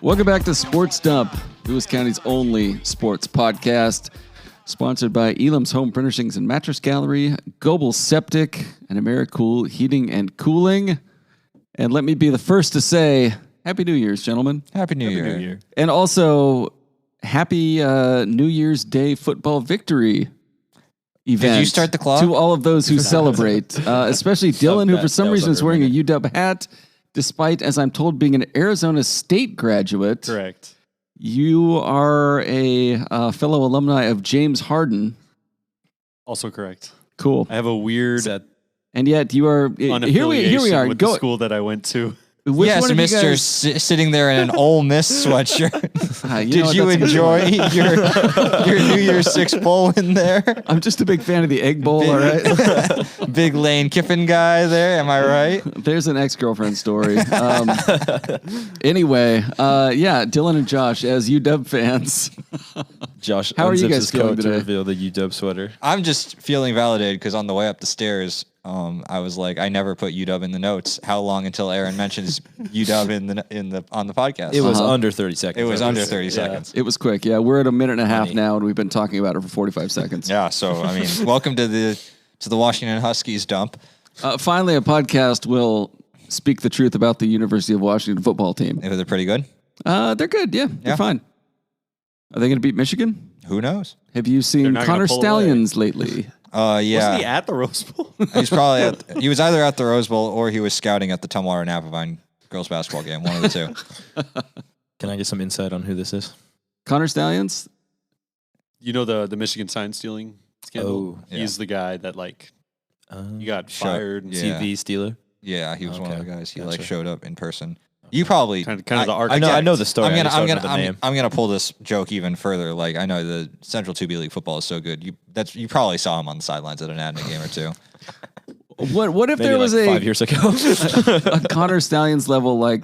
Welcome back to Sports Dump, Lewis County's only sports podcast, sponsored by Elam's Home Furnishings and Mattress Gallery, Global Septic, and AmeriCool Heating and Cooling. And let me be the first to say, Happy New Year's, gentlemen. Happy New Year. And also, Happy New Year's Day football victory event. Did you start the clock? To all of those who celebrate, especially Dylan, who for some reason is wearing a UW hat, despite, as I'm told, being an Arizona State graduate. Correct. You are a fellow alumni of James Harden. Also correct. Cool. I have a weird And yet you are here we are. With the school that I went to. Yes, Mr. Sitting there in an Ole Miss sweatshirt. Did you enjoy your New Year's Six bowl in there? I'm just a big fan of the Egg Bowl, all right? Big Lane Kiffin guy there, am I right? There's an ex-girlfriend story. Anyway, Dylan and Josh, as UW fans. Josh, how are you guys feeling today? To reveal the UW sweater. I'm just feeling validated because on the way up the stairs, I was like, I never put UW in the notes. How long until Aaron mentions UW on the podcast? It was under 30 seconds. It was under 30 seconds. It was quick. Yeah, we're at a minute and a half now, and we've been talking about it for 45 seconds. Yeah, so I mean, welcome to the Washington Huskies dump. Finally, a podcast will speak the truth about the University of Washington football team. They're pretty good. They're good. Yeah, they're fine. Are they going to beat Michigan? Who knows? Have you seen Connor Stallions lately? Yeah. Was he at the Rose Bowl? He's probably he was either at the Rose Bowl or he was scouting at the Tumwater Napavine girls basketball game. One of the two. Can I get some insight on who this is? Connor Stallions? You know the Michigan sign stealing scandal? Oh, yeah. He's the guy that he got fired. Yeah. TV stealer? Yeah, he was one of the guys. He Gotcha. showed up in person. You probably kind of the architect. I know the story. I'm gonna pull this joke even further. Like I know the Central 2B League football is so good. You probably saw him on the sidelines at an Adna game or two. What if there was 5 years ago a Connor Stallions level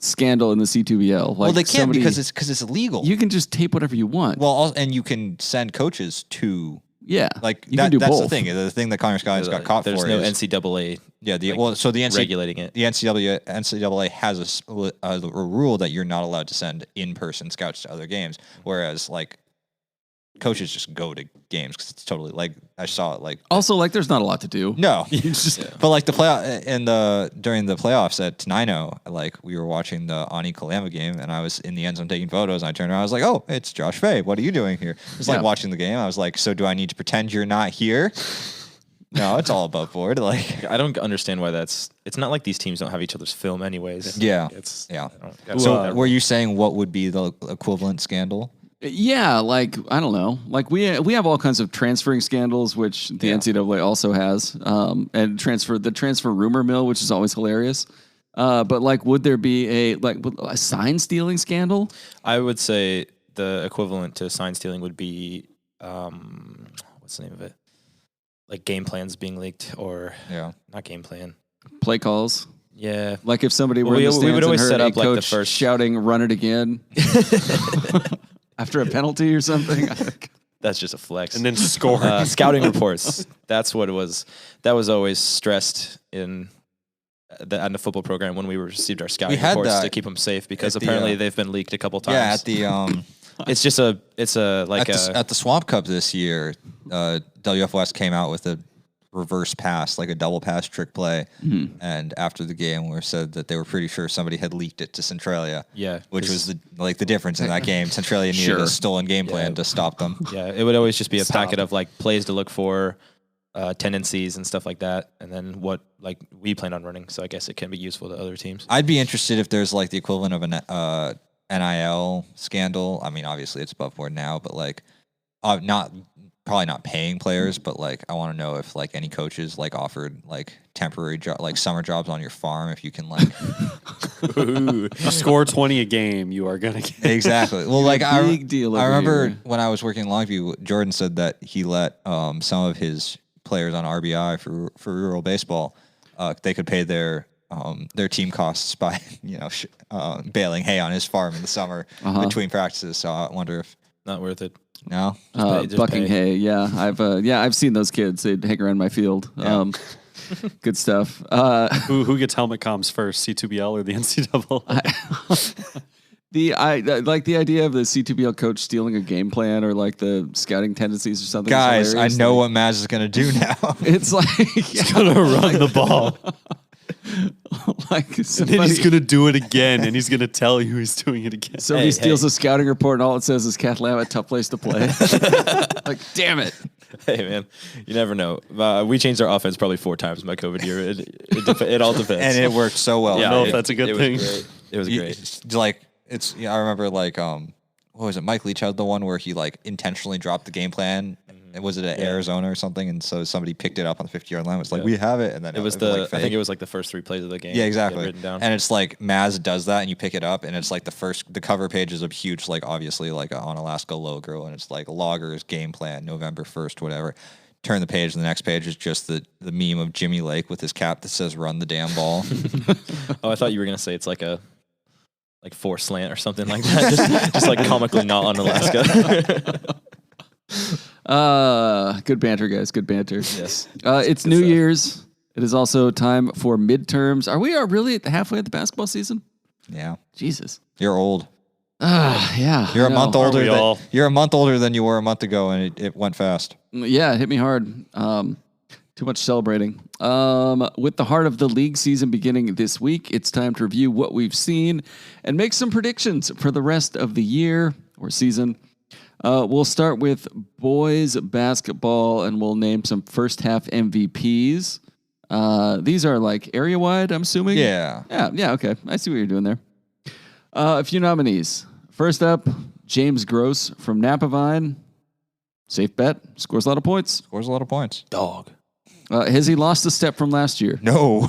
scandal in the C2BL? Well, they can't because it's illegal. You can just tape whatever you want. Well, and you can send coaches to. Yeah, you can do that's both. The thing. The thing that Connor Stallions got caught there's for no is NCAA. Yeah, the NCAA regulating it. The NCAA has a rule that you're not allowed to send in-person scouts to other games, whereas coaches just go to games because it's totally I saw it also there's not a lot to do. No, but the playoff during the playoffs at Tenino, we were watching the Ani Kalama game, and I was in the end zone taking photos, and I turned around, I was like, oh, it's Josh Fay. What are you doing here? It was watching the game. I was like, so do I need to pretend you're not here? No, it's all above board. I don't understand why it's not like these teams don't have each other's film anyways. Yeah. So were you saying what would be the equivalent scandal? Yeah, I don't know. We have all kinds of transferring scandals, which the NCAA also has, and the transfer rumor mill, which is always hilarious. But would there be a sign stealing scandal? I would say the equivalent to sign stealing would be what's the name of it? Game plans being leaked, or not game plan, play calls. Yeah, if somebody were in the stands we would always and heard set up a coach the first shouting "Run it again" after a penalty or something. That's just a flex. And then score. Scouting reports. That's what it was. That was always stressed in the football program when we received our scouting reports to keep them safe because apparently they've been leaked a couple times. Yeah, at the it's at the Swamp Cup this year, WF West came out with a reverse pass, a double pass trick play, and after the game, we said that they were pretty sure somebody had leaked it to Centralia. Yeah, which was the difference in that game. Centralia needed a stolen game plan to stop them. Yeah, it would always just be a packet of plays to look for, tendencies and stuff like that, and then what we plan on running. So I guess it can be useful to other teams. I'd be interested if there's the equivalent of an NIL scandal. I mean, obviously it's above board now, but probably not paying players, but I want to know if any coaches offered temporary summer jobs on your farm if you can you score 20 a game, you are gonna get exactly. Well, big deal. I remember when I was working in Longview, Jordan said that he let some of his players on RBI for rural baseball, they could pay their team costs by baling hay on his farm in the summer between practices. So I wonder if not worth it. No, bucking hay. Yeah, I've seen those kids. They'd hang around my field. Yeah. Good stuff. Who gets helmet comms first, C2BL or the NCAA? I like the idea of the C2BL coach stealing a game plan or like the scouting tendencies or something. Guys, I know what Maz is going to do now. It's like He's gonna run the ball. like And then somebody, he's gonna do it again, and he's gonna tell you he's doing it again. somebody steals a scouting report and all it says is Cat Lab, a tough place to play. Like, damn it. Hey man, you never know. We changed our offense probably 4 times in my COVID year. It all depends. And it worked so well. I don't know if that's a good thing. It was great. Like, I remember like, what was it? Mike Leach had the one where he like intentionally dropped the game plan. And was it at Arizona or something? And so somebody picked it up on the 50-yard line. It was like, we have it. And then it was like, I think it was like the first 3 plays of the game. Yeah, exactly. Written down. And it's like Maz does that and you pick it up and it's like the cover page is a huge, like obviously like on Alaska logo. And it's like Loggers game plan, November 1st, whatever. Turn the page and the next page is just the meme of Jimmy Lake with his cap that says run the damn ball. Oh, I thought you were going to say it's like a 4 slant or something like that. just like comically not on Alaska. Good banter, guys. Good banter. Yes. It's New Year's. It is also time for midterms. Are we really halfway at the basketball season? Yeah. Jesus. You're old. Yeah. You're a month older. we all? You're a month older than you were a month ago, and it went fast. Yeah, it hit me hard. Too much celebrating. With the heart of the league season beginning this week, it's time to review what we've seen and make some predictions for the rest of the year or season. We'll start with boys basketball, and we'll name some first half MVPs. These are like area wide, I'm assuming. Yeah. Yeah. Okay, I see what you're doing there. A few nominees. First up, James Gross from Napavine. Safe bet. Scores a lot of points. Scores a lot of points. Dog. Has he lost a step from last year? No.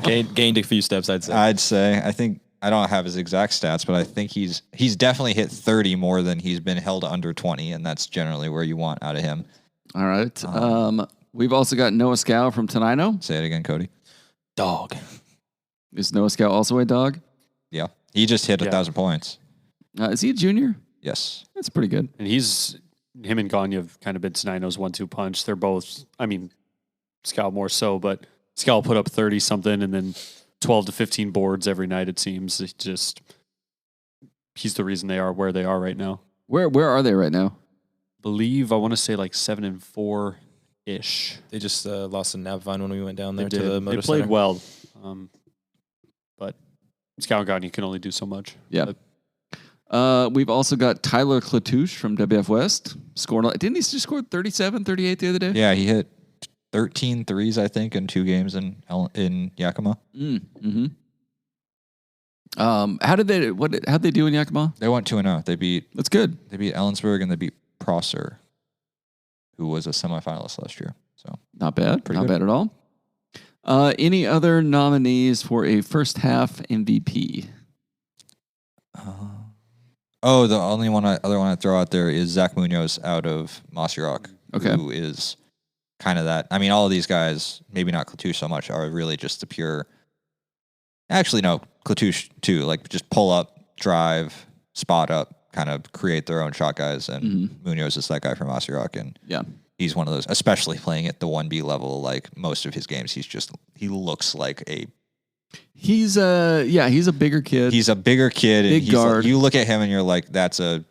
Gained a few steps, I'd say. I'd say. I think I don't have his exact stats, but I think he's definitely hit 30 more than he's been held under 20, and that's generally where you want out of him. All right. We've also got Noah Scow from Tenino. Say it again, Cody. Dog. Is Noah Scow also a dog? Yeah. He just hit 1,000 points. Is he a junior? Yes. That's pretty good. And him and Gagne have kind of been Tenino's 1-2 punch. They're both, I mean, Scow more so, but Scow put up 30 something and then 12 to 15 boards every night, it seems. He's the reason they are where they are right now. Where are they right now? I want to say like 7-4-ish. They just lost in Napavine when we went down there They to the did. Moto They played Center. well. But Scow and Gagne can only do so much. Yeah. But We've also got Tyler Klatouche from WF West. Didn't he just score 37, 38 the other day? Yeah, he hit 13 threes, I think, in 2 games in Yakima. Mm-hmm. How'd they do in Yakima? They went 2-0. That's good. They beat Ellensburg and they beat Prosser, who was a semifinalist last year. So Not bad. Pretty Not good. bad at all. Any other nominees for a first half MVP? the only other one I throw out there is Zach Munoz out of Mossy Rock, Okay. who is kind of that. I mean, all of these guys, maybe not Klatouche so much, are really just the pure. Actually, no, Klatouche too. Like just pull up, drive, spot up, kind of create their own shot guys. And Munoz is that guy from Mossy Rock, and Yeah. he's one of those, especially playing at the 1B level. Like most of his games, he looks like a. He's a bigger kid. He's a bigger kid. Big and guard. You look at him and you're like, that's a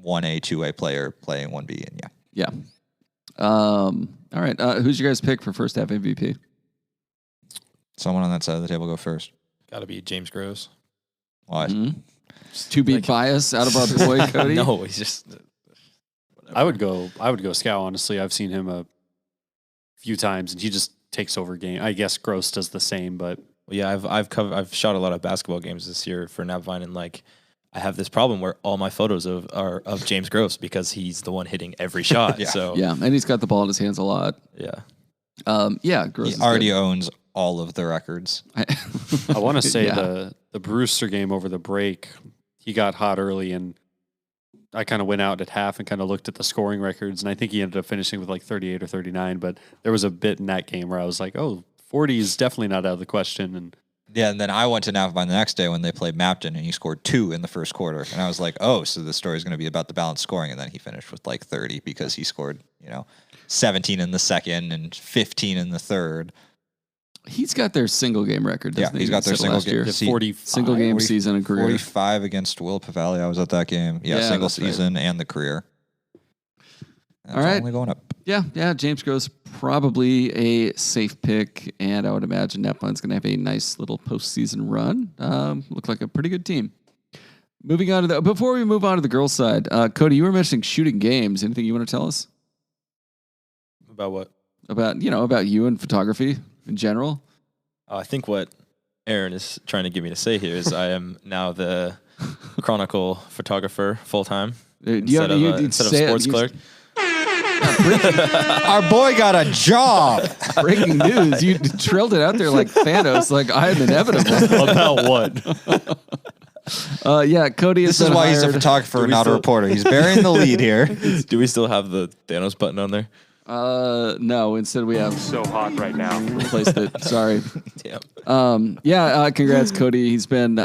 1A, 2A player playing 1B. And yeah. All right. Who's your guys' pick for first half MVP? Someone on that side of the table go first. Got to be James Gross. Why? To be biased out of our boy Cody. No, he's just. I would go Scow, honestly. I've seen him a few times and he just takes over game. I guess Gross does the same, but Well, yeah, I've shot a lot of basketball games this year for Napavine, and like I have this problem where all my photos are of James Gross because he's the one hitting every shot. So Yeah, and he's got the ball in his hands a lot. yeah. Gross. He already owns all of the records. I want to say Yeah. the Brewster game over the break, he got hot early and I kind of went out at half and kind of looked at the scoring records, and I think he ended up finishing with like 38 or 39, but there was a bit in that game where I was like, oh, 40 is definitely not out of the question. And Yeah, and then I went to Napavine the next day when they played Mapton, and he scored 2 in the first quarter. And I was like, oh, so the story is going to be about the balanced scoring. And then he finished with like 30 because he scored, 17 in the second and 15 in the third. He's got their single game record. Yeah, he's got their single game. 40 season and career. 45 against Will Pavelli. I was at that game. Yeah, single season and the career. That's all right. Only going up. Yeah. James Gross probably a safe pick, and I would imagine Napavine's going to have a nice little postseason run. Look like a pretty good team. Moving on to before we move on to the girls' side, Kody, you were mentioning shooting games. Anything you want to tell us about what? About you and photography in general? I think what Aaron is trying to get me to say here is I am now the Chronicle photographer full time instead of sports clerk. Our boy got a job. Breaking news. You trailed it out there like Thanos, like I am inevitable. About what? Cody This is why he's a photographer, not a reporter. He's burying the lead here. Do we still have the Thanos button on there? No, instead we have so hot right now. Replaced it. Sorry. Damn. Congrats, Kody. He's been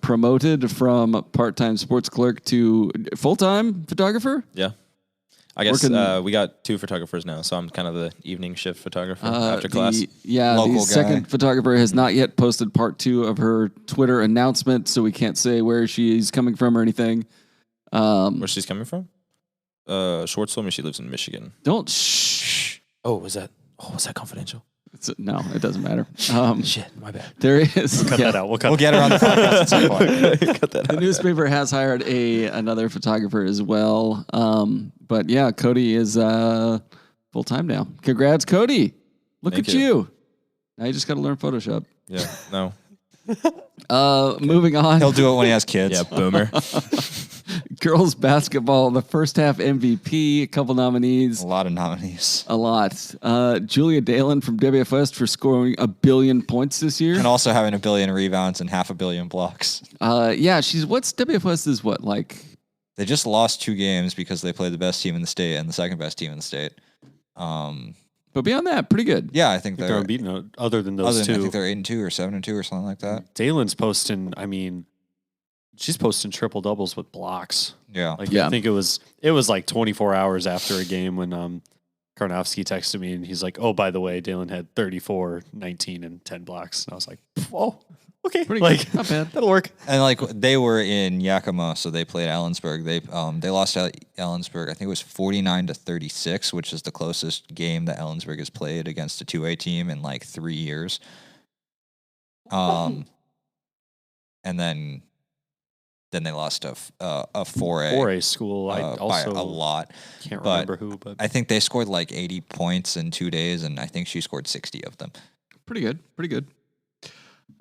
promoted from part-time sports clerk to full-time photographer. Yeah. I guess we got 2 photographers now, so I'm kind of the evening shift photographer after class. The second photographer has not yet posted part 2 of her Twitter announcement, so we can't say where she's coming from or anything. Where she's coming from? Schwartz told me she lives in Michigan. Don't shh. Was that confidential? No, it doesn't matter. Shit, my bad. There is. Cut that out. We'll get her on the podcast at some point. Cut that out. The newspaper has hired another photographer as well. But yeah, Kody is full time now. Congrats, Kody. Look Thank at you. Now you just got to learn Photoshop. Yeah, no. Moving on. He'll do it when he has kids. Yeah, boomer. Girls basketball, the first half MVP, a couple nominees. A lot of nominees. A lot. Julia Dalen from WFS for scoring 1 billion points this year. And also having 1 billion rebounds and 500 million blocks. What's WFS is what, like? They just lost 2 games because they played the best team in the state and the second best team in the state. But beyond that, pretty good. Yeah, I think they're unbeaten other than those 2. I think they're 8-2 or 7-2 or something like that. Dalen's posting, she's posting triple doubles with blocks. Yeah. I think it was like 24 hours after a game when Karnofsky texted me and he's like, "Oh, by the way, Dalen had 34, 19, and 10 blocks." And I was like, "Oh, okay, pretty good. Not bad. That'll work." And they were in Yakima, so they played Ellensburg. They lost to Ellensburg. I think it was 49-36, which is the closest game that Ellensburg has played against a 2A team in like 3 years. And then they lost a 4A. 4A school. I also by a lot. Can't remember who, but I think they scored like 80 points in 2 days, and I think she scored 60 of them. Pretty good.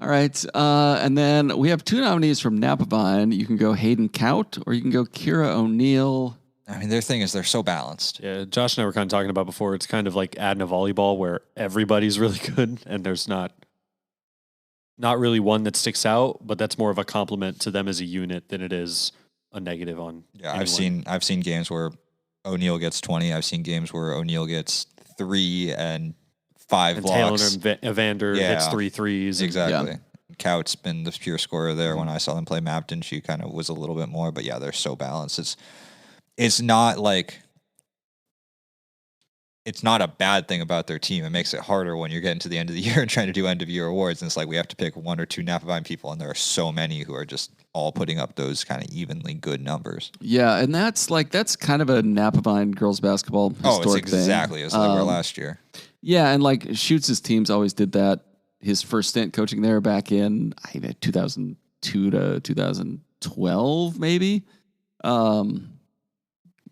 All right, and then we have 2 nominees from Napavine. You can go Hayden Kaut or you can go Kira O'Neill. Their thing is they're so balanced. Yeah, Josh and I were kind of talking about before. It's kind of like Adna volleyball where everybody's really good and there's not really one that sticks out, but that's more of a compliment to them as a unit than it is a negative on. Yeah, anyone. I've seen games where O'Neill gets 20. I've seen games where O'Neill gets 3 and 5 and blocks. Taylor and Evander hits 3 threes. Exactly. Cout's been the pure scorer there. When I saw them play Mapton, she kind of was a little bit more, but yeah, they're so balanced. It's not like it's not a bad thing about their team. It makes it harder when you're getting to the end of the year and trying to do end of year awards. And it's like we have to pick 1 or 2 Napavine people, and there are so many who are just all putting up those kind of evenly good numbers. Yeah, and that's kind of a Napavine girls basketball historic it's exactly thing. as they were last year. Yeah, and like Schutz' teams always did that. His first stint coaching there back in 2002 to 2012, maybe.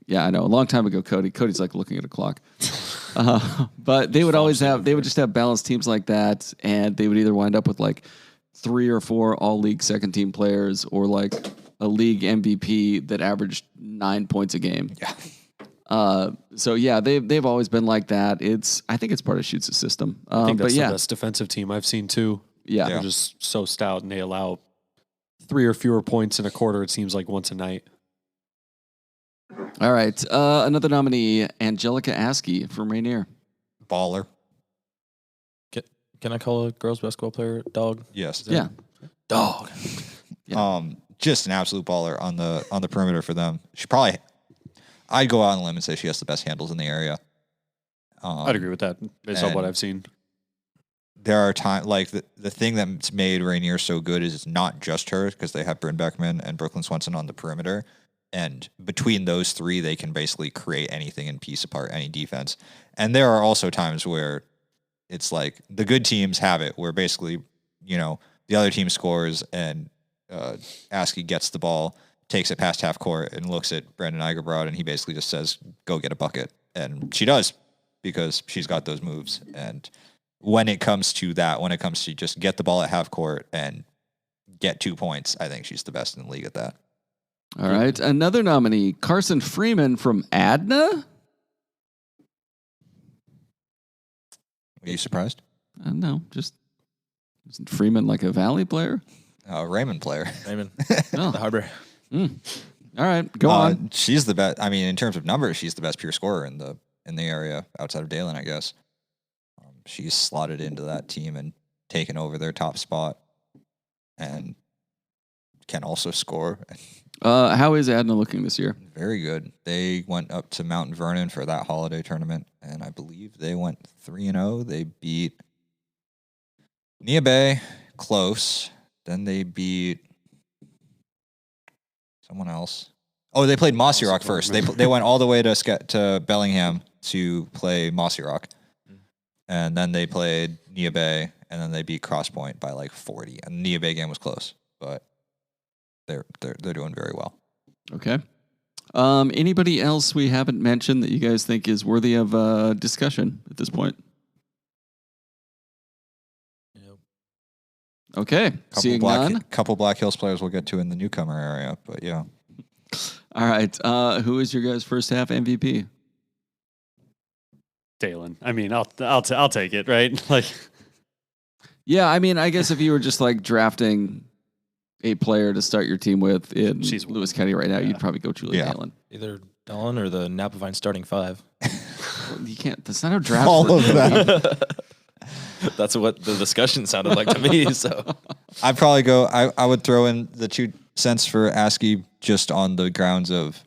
Yeah, I know. A long time ago, Kody. Cody's like looking at a clock. But they would just have balanced teams like that, and they would either wind up with like 3 or 4 all-league second-team players or like a league MVP that averaged 9 points a game. Yeah. So yeah, they've always been like that. I think it's part of Schutz' system. I think that's the best defensive team I've seen too. Yeah. They're just so stout, and they allow 3 or fewer points in a quarter, it seems like, once a night. All right. Another nominee, Angelica Askey from Rainier. Baller. Can I call a girls basketball player dog? Yes. Yeah. Dog. Yeah. Just an absolute baller on the perimeter for them. I'd go out on a limb and say she has the best handles in the area. I'd agree with that based on what I've seen. there are times like the thing that's made Rainier so good is it's not just her because they have Bryn Beckman and Brooklyn Swenson on the perimeter. And between those three, they can basically create anything and piece apart any defense. And there are also times where it's like the good teams have it where basically, the other team scores and Askey gets the ball, takes it past half court and looks at Brandon Igerbrod and he basically just says, go get a bucket. And she does because she's got those moves. And when it comes to just get the ball at half court and get 2 points, I think she's the best in the league at that. All right. Another nominee, Carson Freeman from Adna. Are you surprised? No, just isn't Freeman like a Valley player? Raymond player. Raymond. Oh. The Harbor. All right, go on. She's the best. I mean, in terms of numbers, she's the best pure scorer in the area outside of Dalen, I guess. She's slotted into that team and taken over their top spot, and can also score. How is Adna looking this year? Very good. They went up to Mount Vernon for that holiday tournament, and I believe they went 3-0. They beat Nia Bay close. Then they beat someone else. Oh, they played Mossy Rock first. They went all the way to Bellingham to play Mossy Rock, and then they played Nia Bay, and then they beat Cross Point by like 40. And the Nia Bay game was close, but they're doing very well. Okay. Anybody else we haven't mentioned that you guys think is worthy of discussion at this point? Okay. Seeing none. Couple Black Hills players we'll get to in the newcomer area, but yeah. All right. Who is your guys' first half MVP? Dalen. I mean, I'll take it, right? Like, yeah. I mean, I guess if you were just like drafting a player to start your team with in Lewis County right now, you'd probably go Julie Dalen. Either Dalen or the Napavine starting five. You can't. That's not how draft. All of that. That's what the discussion sounded like to me. So I'd probably go. I would throw in the 2 cents for Askey just on the grounds of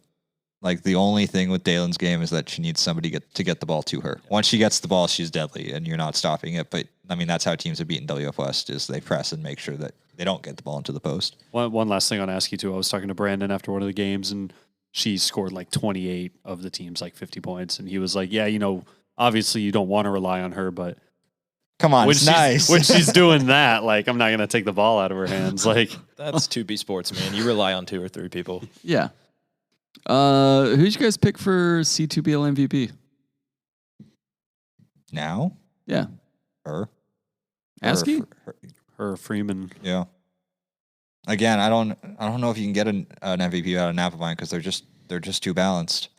like the only thing with Dalen's game is that she needs somebody to get the ball to her. Once she gets the ball, she's deadly, and you're not stopping it. But I mean, that's how teams have beaten WF West is they press and make sure that they don't get the ball into the post. One last thing on Askey too. I was talking to Brandon after one of the games, and she scored like 28 of the team's like 50 points, and he was like, "Yeah, obviously you don't want to rely on her, but." Come on, it's nice. When she's doing that, like, I'm not going to take the ball out of her hands. Like, that's 2B sports, man. You rely on 2 or 3 people. Yeah. Who'd you guys pick for C2BL MVP? Now? Yeah. Her. Askey? Her Freeman. Yeah. Again, I don't know if you can get an MVP out of Napavine because they're just too balanced.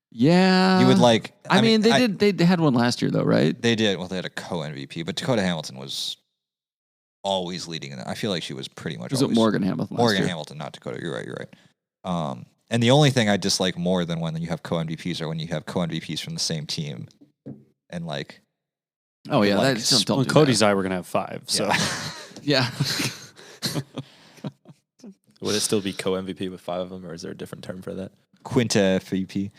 Yeah. You would like... I mean, they had one last year, though, right? They did. Well, they had a co-MVP, but Dakota Hamilton was always leading in that. I feel like she was pretty much Was it Morgan Hamilton Morgan Hamilton, not Dakota. You're right. And the only thing I dislike more than when you have co-MVPs are when you have co-MVPs from the same team. And like... Oh, yeah. Like, don't do Cody's that. eye, we're going to have 5. So, yeah. Would it still be co-MVP with 5 of them, or is there a different term for that? Quinta MVP.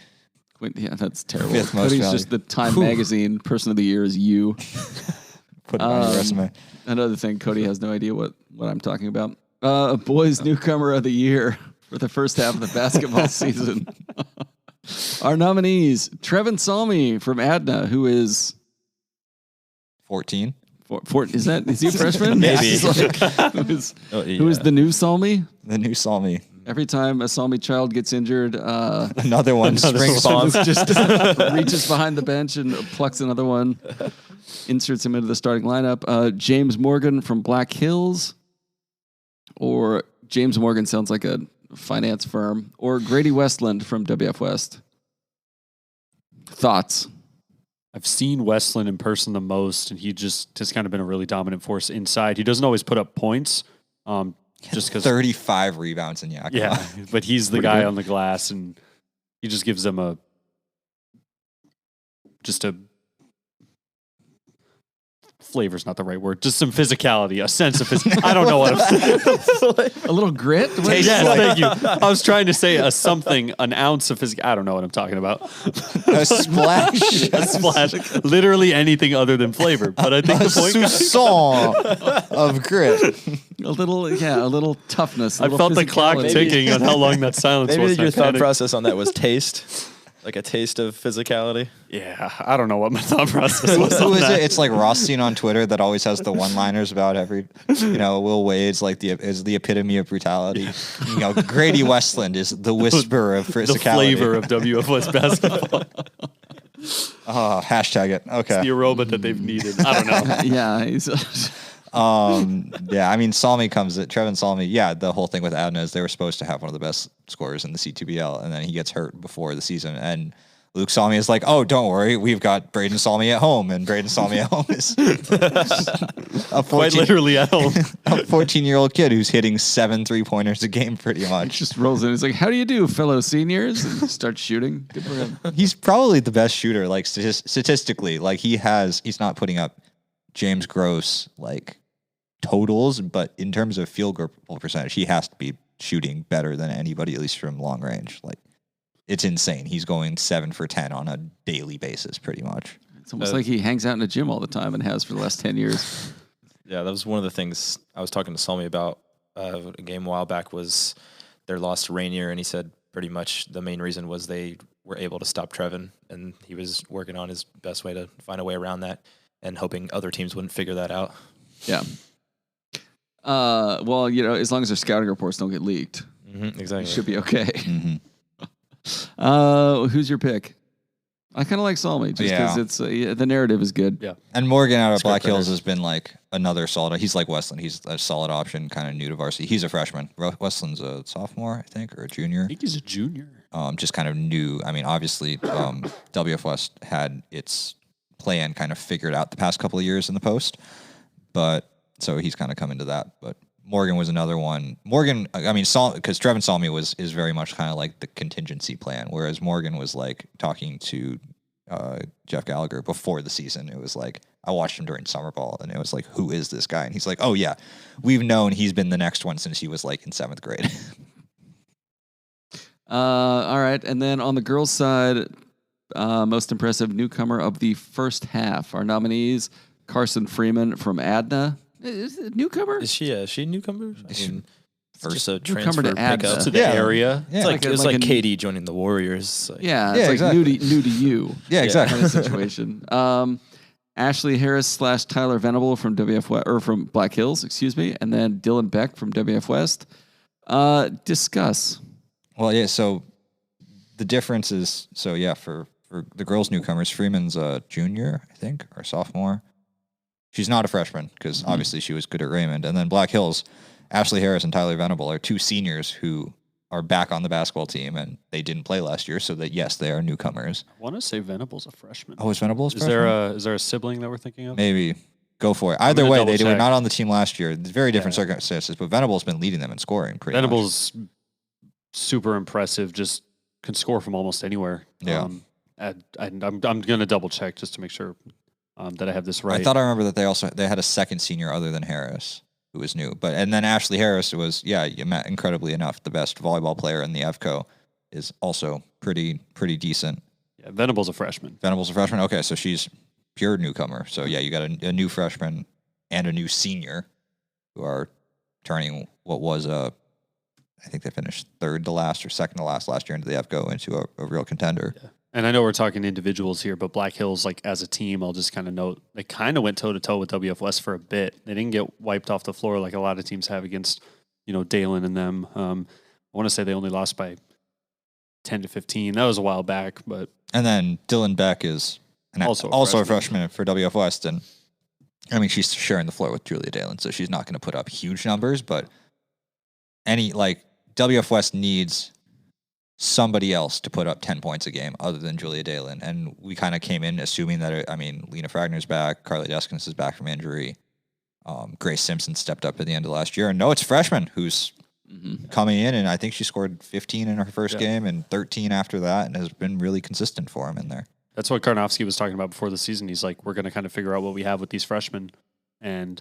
Yeah, that's terrible. Fifth most Cody's valued. just the Time Magazine Person of the Year is you. Put it on your resume. Another thing, Cody has no idea what I'm talking about. Boys Newcomer of the Year for the first half of the basketball season. Our nominees, Trevin Salmi from Adna, who is 14. Is he a freshman? Maybe. Who is the new Salmi? The new Salmi. Every time a Salmi child gets injured, Another one springs spawn. just reaches behind the bench and plucks another one, inserts him into the starting lineup. James Morgan from Black Hills, or James Morgan sounds like a finance firm, or Grady Westland from WF West. Thoughts? I've seen Westland in person the most, and he just has kind of been a really dominant force inside. He doesn't always put up points, just because 35 rebounds in Yakima. Yeah, but he's the guy on the glass, and he just gives them a flavor's not the right word. Just some physicality, a sense of physicality. I don't know what I'm saying. A little grit? Yes, thank you. I was trying to say an ounce of physical. I don't know what I'm talking about. A splash. A splash. Literally anything other than flavor. But I think the point soupçon of grit. A little toughness. I felt the clock ticking on how long that silence Maybe was. your thought process on that was taste. Like a taste of physicality. Yeah, I don't know what my thought process was. Who on is that. it? It's like Rothstein on Twitter that always has the one-liners about Will Wade's like is the epitome of brutality. Grady Westland is the whisper of physicality. The flavor of WFS basketball. Hashtag it. Okay. It's the aroma that they've needed. I don't know. Yeah. Trevin Salmi. Yeah, the whole thing with Adna is they were supposed to have one of the best scorers in the C2BL, and then he gets hurt before the season. And Luke Salmi is like, "Oh, don't worry, we've got Braden Salmi at home," and Braden Salmi at home is quite literally at home. A 14-year-old kid who's hitting 7 3-pointers a game, pretty much. Just rolls in. He's like, "How do you do, fellow seniors?" And starts shooting. Good for him. He's probably the best shooter, like statistically. Like he's not putting up James Gross like totals, but in terms of field goal percentage, he has to be shooting better than anybody, at least from long range. Like it's insane. He's going 7 for 10 on a daily basis, pretty much. It's almost like he hangs out in a gym all the time and has for the last 10 years. Yeah, that was one of the things I was talking to Salmi about a game a while back was their loss to Rainier, and he said pretty much the main reason was they were able to stop Trevin, and he was working on his best way to find a way around that and hoping other teams wouldn't figure that out. Yeah. Well, as long as their scouting reports don't get leaked, exactly, it should be okay. Mm-hmm. Who's your pick? I kind of like Salmi just because it's the narrative is good. Yeah. And Morgan out of Black Hills has been like another solid. He's like Westland. He's a solid option, kind of new to varsity. He's a freshman. Westland's a sophomore, I think, or a junior. I think he's a junior. Just kind of new. I mean, obviously, WF West had its plan kind of figured out the past couple of years in the post, but so he's kind of come into that. But Morgan was another one. Morgan, because Trevin Salmi is very much kind of like the contingency plan, whereas Morgan was like talking to Jeff Gallagher before the season. It was like, I watched him during summer ball, and it was like, who is this guy? And he's like, oh yeah, we've known he's been the next one since he was like in 7th grade. All right. And then on the girls' side, most impressive newcomer of the first half. Our nominees, Carson Freeman from Adna. Is it a newcomer? Is she a newcomer? Just a newcomer transfer to Adna. pickup To the area. Yeah. It's like Katie joining the Warriors. Like, It's like exactly. new to you. Yeah, exactly. Kind of situation. Ashley Harris / Tyler Venable from from Black Hills, excuse me, and then Dylan Beck from WF West. Discuss. Well, yeah. So the difference is, for the girls newcomers, Freeman's a junior, I think, or sophomore. She's not a freshman because obviously she was good at Raymond. And then Black Hills, Ashley Harris and Tyler Venable are 2 seniors who are back on the basketball team, and they didn't play last year, so that yes, they are newcomers. I want to say Venable's a freshman. Oh, is Venable a freshman? Is there a sibling that we're thinking of? Maybe. Go for it. Either way, they were check. not on the team last year. It's very different circumstances, but Venable's been leading them in scoring pretty Venable's super impressive, just can score from almost anywhere. Yeah. I'm going to double check just to make sure that I have this right. I thought I remember that they had a second senior other than Harris who was new. And then Ashley Harris was, incredibly enough, the best volleyball player in the EvCo, is also pretty decent. Yeah, Venable's a freshman. Venable's a freshman? Okay, so she's pure newcomer. So, you got a new freshman and a new senior who are turning what was I think they finished 3rd to last or 2nd to last year into the EvCo into a real contender. Yeah. And I know we're talking individuals here, but Black Hills, like as a team, I'll just kind of note, they kind of went toe-to-toe with WF West for a bit. They didn't get wiped off the floor like a lot of teams have against, Dalen and them. I want to say they only lost by 10 to 15. That was a while back, but... And then Dylan Beck is also a freshman for WF West, and she's sharing the floor with Julia Dalen, so she's not going to put up huge numbers, but WF West needs somebody else to put up 10 points a game other than Julia Dalen. And we kind of came in assuming that, Lena Fragner's back, Carly Deskins is back from injury. Grace Simpson stepped up at the end of last year. And no, it's freshman who's coming in, and I think she scored 15 in her first game and 13 after that, and has been really consistent for him in there. That's what Karnofsky was talking about before the season. He's like, we're going to kind of figure out what we have with these freshmen, and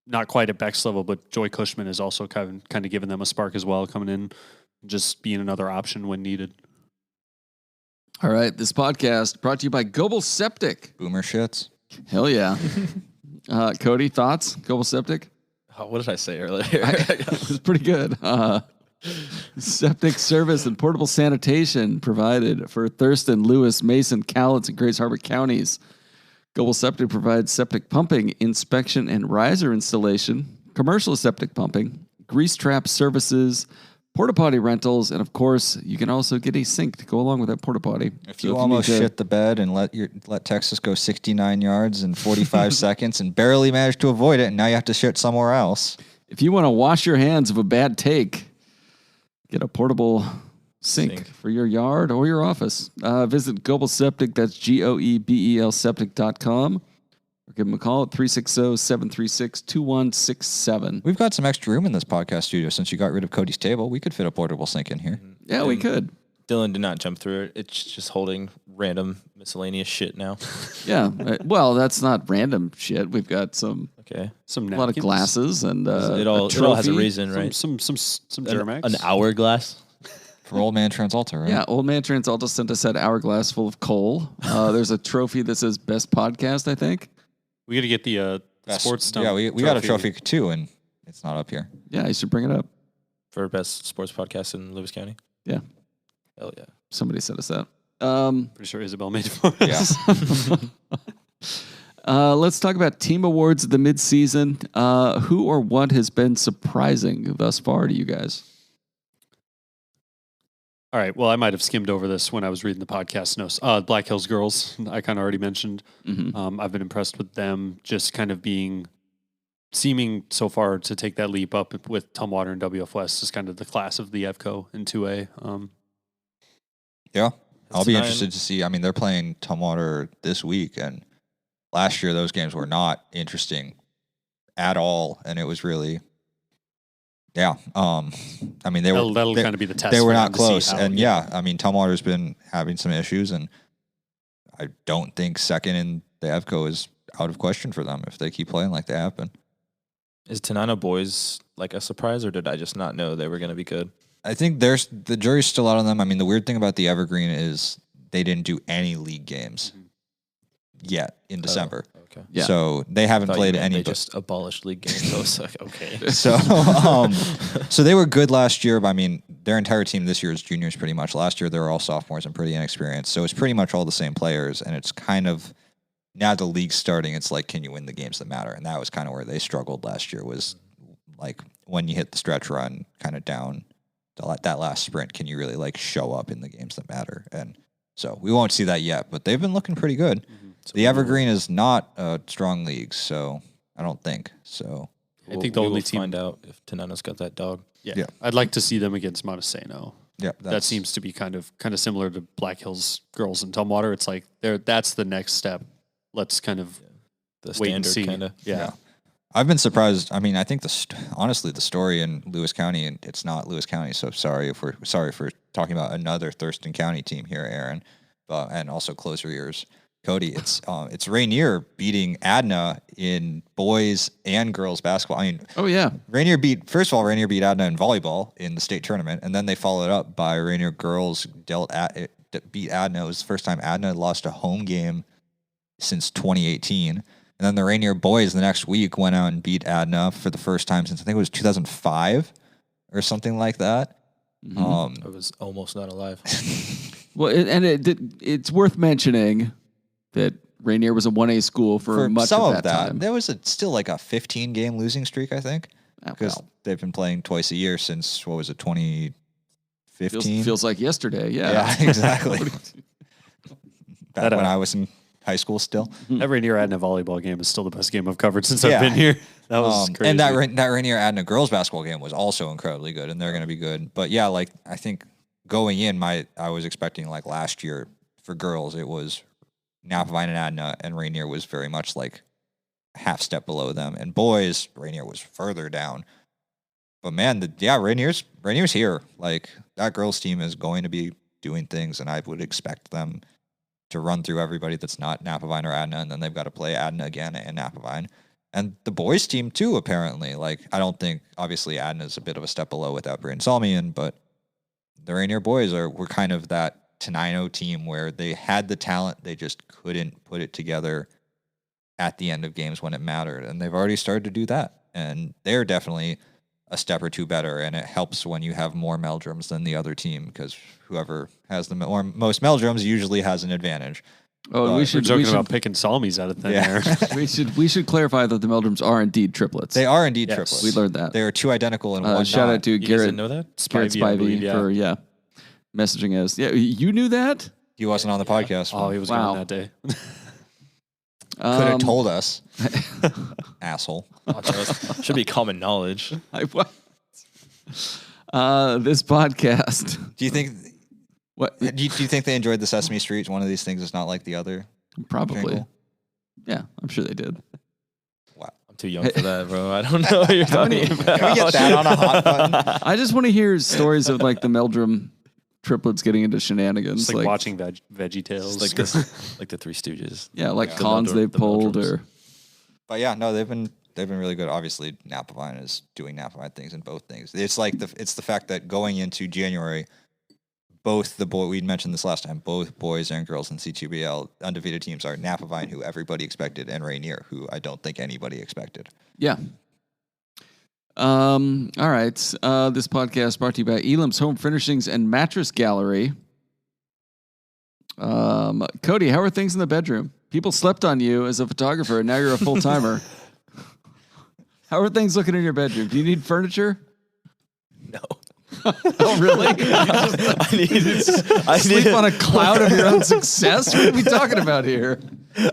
not quite at Beck's level, but Joy Cushman is also kind of giving them a spark as well, coming in, just being another option when needed. All right, this podcast brought to you by Global Septic. Boomer shits. Hell yeah. Kody, thoughts? Global Septic? What did I say earlier? It was pretty good. Septic service and portable sanitation provided for Thurston, Lewis, Mason, Cowlitz, and Grace Harbor counties. Global Septic provides septic pumping, inspection, and riser installation, commercial septic pumping, grease trap services, porta potty rentals, and of course, you can also get a sink to go along with that porta potty. If you almost shit the bed and let Texas go 69 yards in 45 seconds and barely managed to avoid it, and now you have to shit somewhere else. If you want to wash your hands of a bad take, get a portable sink for your yard or your office. Visit Global Septic, that's GOEBEL septic.com, or give them a call at 360-736-2167. We've got some extra room in this podcast studio since you got rid of Cody's table. We could fit a portable sink in here. Yeah, we could. Dylan did not jump through it. It's just holding random miscellaneous shit now. Yeah, well, that's not random shit. We've got some Okay. Some a lot of napkins, glasses and It all has a trophy. reason, right? some Germex. An hourglass. For Old Man Transalta, right? Yeah, Old Man Transalta sent us that hourglass full of coal. There's a trophy that says best podcast, I think. We got to get the sports stuff. Yeah, we got a trophy too, and it's not up here. Yeah, you should bring it up. For best sports podcast in Lewis County. Yeah. Hell yeah. Somebody sent us that. Pretty sure Isabel made it for us. Yeah. Let's talk about team awards of the midseason. Who or what has been surprising thus far to you guys? All right. Well, I might have skimmed over this when I was reading the podcast notes. Black Hills Girls, I kind of already mentioned. Mm-hmm. I've been impressed with them just kind of seeming so far to take that leap up with Tumwater and WF West as kind of the class of the EvCo in 2A. Yeah. I'll be Tonight- interested to see. I mean, they're playing Tumwater this week, and last year those games were not interesting at all, and it was really, yeah. I mean, That'll kind of be the test. they were for not them to see close, how- and yeah, I mean, Tumwater's been having some issues, and I don't think second in the EvCo is out of question for them if they keep playing like they have been. Is Tenino boys like a surprise, or did I just not know they were going to be good? I think the jury's still out on them. I mean, the weird thing about the Evergreen is they didn't do any league games yet in December. Okay. Yeah. So they haven't Thought you played meant any. They just abolished league games. I was like, okay. So, so they were good last year. But I mean, their entire team this year is juniors pretty much. Last year they were all sophomores and pretty inexperienced. So it's pretty much all the same players, and it's kind of now the league's starting. It's like, can you win the games that matter? And that was kind of where they struggled last year. Was like when you hit the stretch run, kind of down that last sprint. Can you really like show up in the games that matter? And so we won't see that yet, but they've been looking pretty good. So The Evergreen is not a strong league, so I don't think so. I think the we only will team- find out if Tenino's got that dog. Yeah. I'd like to see them against Montesano. Yeah, That seems to be kind of similar to Black Hills Girls and Tumwater. It's like that's the next step. Let's kind of The wait and standard see. kind of. Yeah. I've been surprised. I mean, I think honestly, the story in Lewis County, and it's not Lewis County, so sorry for talking about another Thurston County team here, Aaron, and also close your ears, Kody. It's Rainier beating Adna in boys and girls basketball. I mean, Oh, yeah. Rainier beat Adna in volleyball in the state tournament, and then they followed up by Rainier girls beat Adna. It was the first time Adna had lost a home game since 2018. And then the Rainier boys the next week went out and beat Adna for the first time since I think it was 2005 or something like that. Mm-hmm. I was almost not alive. Well, it's worth mentioning that Rainier was a 1A school for much some of that time. there was still like a 15-game losing streak, I think, because they've been playing twice a year since, what was it, 2015? Feels like yesterday. Yeah. Yeah, exactly. Back That, when I was in high school still. That Rainier Adna volleyball game is still the best game I've covered since Yeah. I've been here. That was crazy. And that Rainier Adna girls basketball game was also incredibly good, and they're going to be good. But yeah, like I think going in, I was expecting like last year for girls, it was Napavine and Adna, and Rainier was very much like half step below them. And boys, Rainier was further down. But man, Rainier's here. Like that girls team is going to be doing things, and I would expect them to run through everybody that's not Napavine or Adna, and then they've got to play Adna again and Napavine. And the boys team too, apparently. Like, I don't think, obviously Adna is a bit of a step below without Brayden Salmian, but the Rainier boys were kind of that Tenino team where they had the talent, they just couldn't put it together at the end of games when it mattered. And they've already started to do that. And they're definitely a step or two better, and it helps when you have more Meldrums than the other team, because whoever has the most Meldrums usually has an advantage. Oh, and We're joking about picking Salmies out of thin air. we should clarify that the Meldrums are indeed triplets. They are indeed Yes. triplets. We learned that. They are two identical and one Shout not. out to You guys Garrett didn't know that? Garrett Spivey, I believe, Spivey for messaging us. Yeah, you knew that? He wasn't on the podcast. Oh, he was Wow. gone that day. Could have told us. Asshole. Oh, that should be common knowledge. What? This podcast. Do you think What? do you think they enjoyed the Sesame Street? One of these things is not like the other. Probably. Jingle? Yeah, I'm sure they did. I'm too young for that, bro. I don't know what you're talking about. Can we get that on a hot button? I just want to hear stories of like the Meldrum triplets getting into shenanigans. It's like watching Veggie Tales. Like this, like the Three Stooges. Yeah, like Yeah. cons The they've pulled Meldrums. or But yeah, no, they've been really good. Obviously, Napavine is doing Napavine things in both things. It's like it's the fact that going into January, both we mentioned this last time, both boys and girls in C2BL undefeated teams are Napavine, who everybody expected, and Rainier, who I don't think anybody expected. yeah. All right. This podcast brought to you by Elam's Home Furnishings and Mattress Gallery. Kody, how are things in the bedroom? People slept on you as a photographer, and now you're a full timer. How are things looking in your bedroom? Do you need furniture? No. Oh, really? I Sleep on a cloud of your own success? What are we talking about here?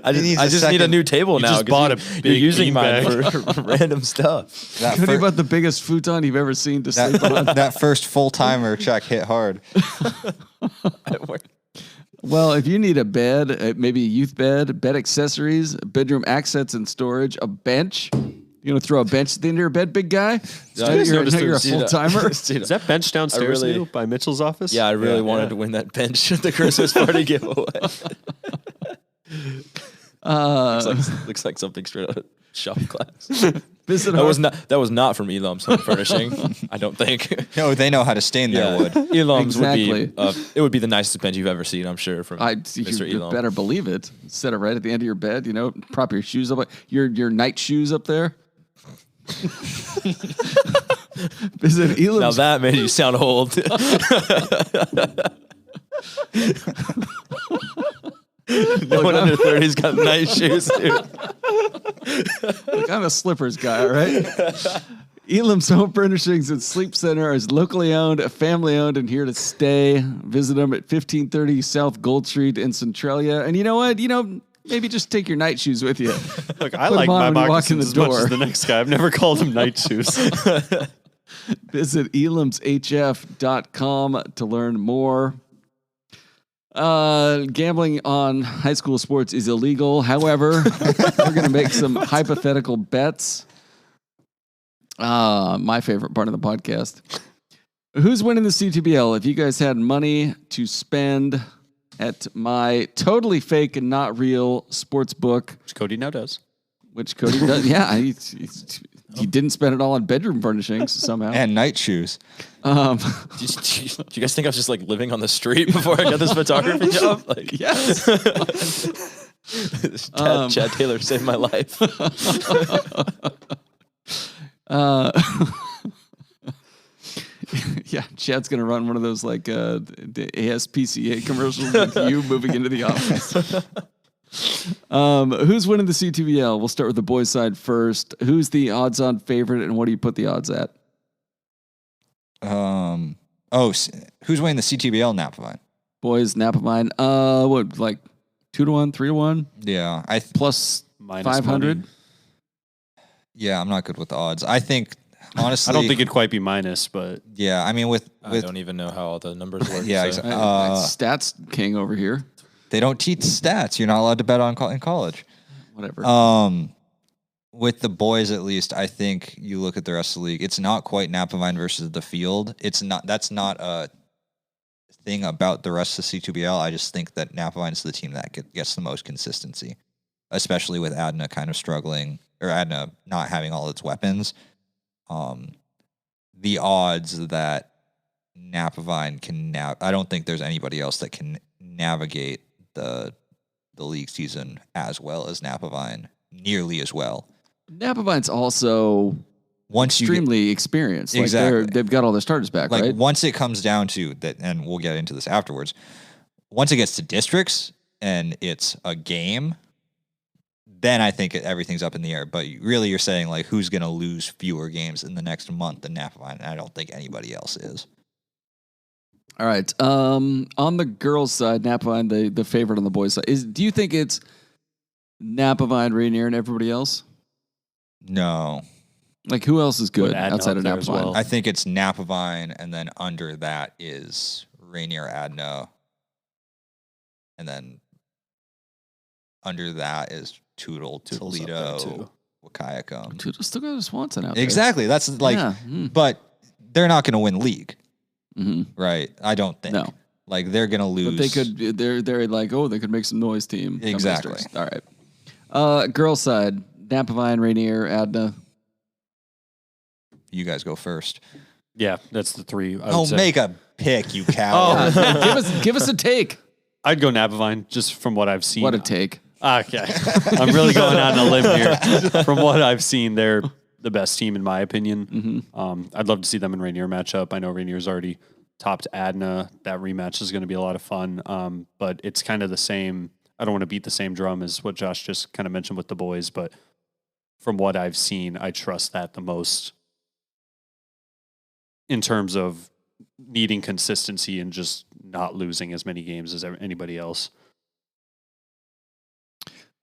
I needs just a need a second- new table now. just 'cause bought a you're big using mine beanbag. for random stuff. That, Kody about the biggest futon you've ever seen to sleep on. that first full timer check hit hard. Well, if you need a bed, maybe a youth bed accessories, bedroom accents and storage, a bench. You gonna throw a bench at the end of your bed, big guy? Yeah, I just You're noticed a there's- full timer. Is that bench downstairs really- new by Mitchell's office? Yeah, I really wanted Yeah. to win that bench at the Christmas party giveaway. Looks like something straight out of shop class. Visit That was not from Elam's Home Furnishing. I don't think. No, they know how to stain their wood. Elam's Exactly. would be it would be the nicest bench you've ever seen. I'm sure from Mr. You Elam. better believe it. Set it right at the end of your bed. You know, prop your shoes up, your night shoes up there. Visit Now Elam's. that made you sound old. No one under 30's got nice shoes, dude. Look, I'm a slippers guy, all right? Elam's Home Furnishings and Sleep Center is locally owned, family owned, and here to stay. Visit them at 1530 South Gold Street in Centralia. And you know what? Maybe just take your night shoes with you. Look, I Put like 'em on my when you walk in moccasins the as much door. as the next guy. I've never called them night shoes. Visit elamshf.com to learn more. Gambling on high school sports is illegal. However, we're going to make some hypothetical bets. My favorite part of the podcast. Who's winning the C2BL? If you guys had money to spend at my totally fake and not real sports book, Which Kody now does. which Kody does. Yeah, he didn't spend it all on bedroom furnishings somehow. And night shoes. Do you guys think I was just like living on the street before I got this photography job? Like, Yes. Chad Taylor saved my life. Yeah, Chad's gonna run one of those like the ASPCA commercials with you moving into the office. Who's winning the C2BL? We'll start with the boys' side first. Who's the odds-on favorite, and what do you put the odds at? Who's winning the CTBL Napavine? Boys, Napavine. What, like 2-1, 3-1, Yeah, plus Minus 500? money. yeah, I'm not good with the odds. I think honestly, I don't think it'd quite be minus, but Yeah, I mean with I don't even know how all the numbers work. Yeah, so. exactly. Stats king over here. they don't teach stats. You're not allowed to bet on in college. Whatever. With the boys, at least, I think you look at the rest of the league. It's not quite Napavine versus the field. It's not. That's not a thing about the rest of the C2BL. I just think that Napavine is the team that gets the most consistency, especially with Adna kind of struggling, or Adna not having all its weapons. The odds that Napavine can I don't think there's anybody else that can navigate the league season as well as Napavine, nearly as well. Napavine's also extremely experienced. Like Exactly. They've got all their starters back, like right? once it comes down to that, and we'll get into this afterwards, once it gets to districts and it's a game, then I think everything's up in the air. But really, you're saying like who's going to lose fewer games in the next month than Napavine? And I don't think anybody else is. All right. On the girls' side, Napavine, the favorite on the boys' side. Do you think it's Napavine, Rainier, and everybody else? No. Like, who else is good Adna outside up of there as Napavine? well. I think it's Napavine, and then under that is Rainier, Adna, and then under that is Toodle, Toodle's up there, Toledo, too. Wakayakum. Toodle's still got a Swanson out there. Exactly. That's like, Yeah. but they're not going to win league, Mm-hmm. right? I don't think. No. Like they're going to lose. But they could. They're like, oh, they could make some noise. Team. come Exactly. districts. All right. Girls' side, Napavine, Rainier, Adna. You guys go first. Yeah, that's the three. I would Oh, say. make a pick, you coward. give us a take. I'd go Napavine just from what I've seen. What a take. Okay. I'm really going out on a limb here. From what I've seen, they're the best team in my opinion. Mm-hmm. I'd love to see them and Rainier match up. I know Rainier's already topped Adna. That rematch is going to be a lot of fun. But it's kind of the same. I don't want to beat the same drum as what Josh just kind of mentioned with the boys, but from what I've seen, I trust that the most in terms of needing consistency and just not losing as many games as anybody else.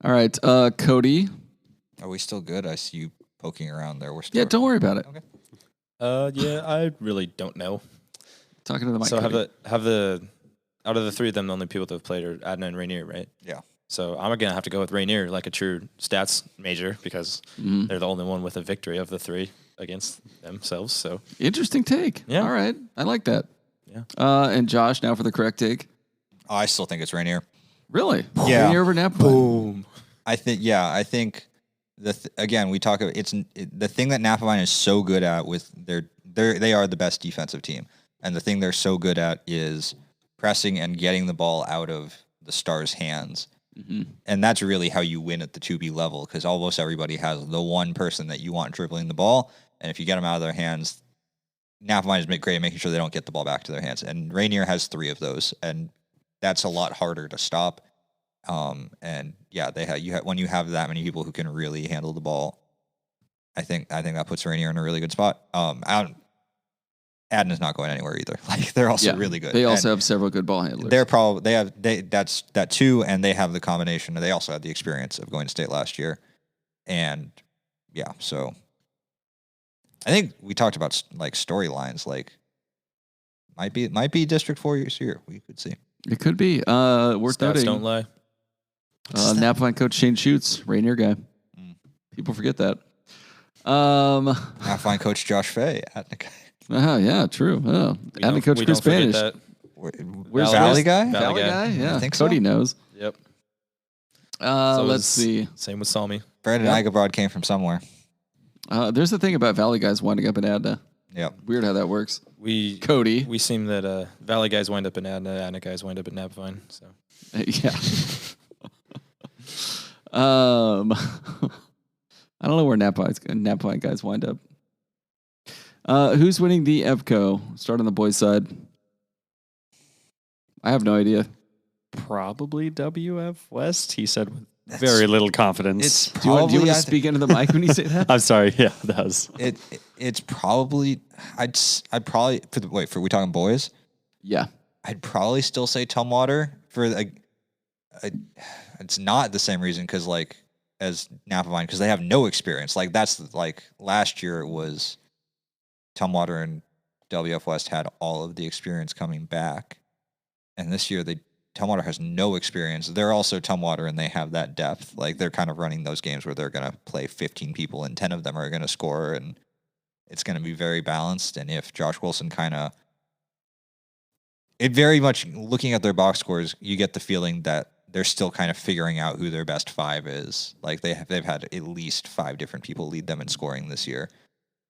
All right. Kody. Are we still good? I see you poking around there. We're still. Yeah, don't worry about it. Okay. Yeah, I really don't know. Talking to the mic. So Kody. have the out of the three of them, the only people that have played are Adna and Rainier, right? Yeah. So I'm gonna have to go with Rainier, like a true stats major, because Mhm. they're the only one with a victory of the three against themselves. So Interesting take. Yeah. All right. I like that. Yeah. And Josh, now for the correct take. Oh, I still think it's Rainier. Really? Yeah. Rainier over Napavine. boom. I think again, we talk about the thing that Napavine is so good at with they are the best defensive team. And the thing they're so good at is pressing and getting the ball out of the Stars' hands. Mm-hmm. And that's really how you win at the 2B level, because almost everybody has the one person that you want dribbling the ball. And if you get them out of their hands, Napavine is great at making sure they don't get the ball back to their hands. And Rainier has 3 of those, and that's a lot harder to stop. And yeah, when you have that many people who can really handle the ball, I think that puts Rainier in a really good spot. Adna's not going anywhere either. Like they're also really good. They also have several good ball handlers. That's that too, and they have the combination. They also had the experience of going to state last year, and yeah, so I think we talked about like storylines. Like might be District 4 this year. We could see. It could be. Worth Stats noting. don't lie. Napavine coach Shane Schutz, Rainier guy. People forget that. Napavine coach Josh Fay. Yeah, true. Oh, Adna coach We Chris don't forget Spanish. that. Where's Valley guy? Valley guy? Yeah. I think Cody so. knows. Yep. Let's it's- see. Same with Salmi. Brandon Igabrod came from somewhere. There's the thing about Valley guys winding up in Adna. Yep. Weird how that works. We Cody. seem that Valley guys wind up in Adna guys wind up in Napavine. So Yeah. I don't know where Napavine guys wind up. Who's winning the EvCo? Start on the boys' side. I have no idea. Probably WF West, he said with very little confidence. It's Do you want probably to speak into the mic when you say that? I'm sorry. Yeah, that was. it's probably I'd probably for we talking boys? Yeah. I'd probably still say Tumwater for it's not the same reason because like as Napavine because they have no experience. Like that's like last year it was Tumwater and WF West had all of the experience coming back, and this year Tumwater has no experience. They're also Tumwater and they have that depth. Like they're kind of running those games where they're going to play 15 people and 10 of them are going to score, and it's going to be very balanced. And if Josh Wilson kind of it very much, looking at their box scores, you get the feeling that they're still kind of figuring out who their best five is. Like they've had at least 5 different people lead them in scoring this year.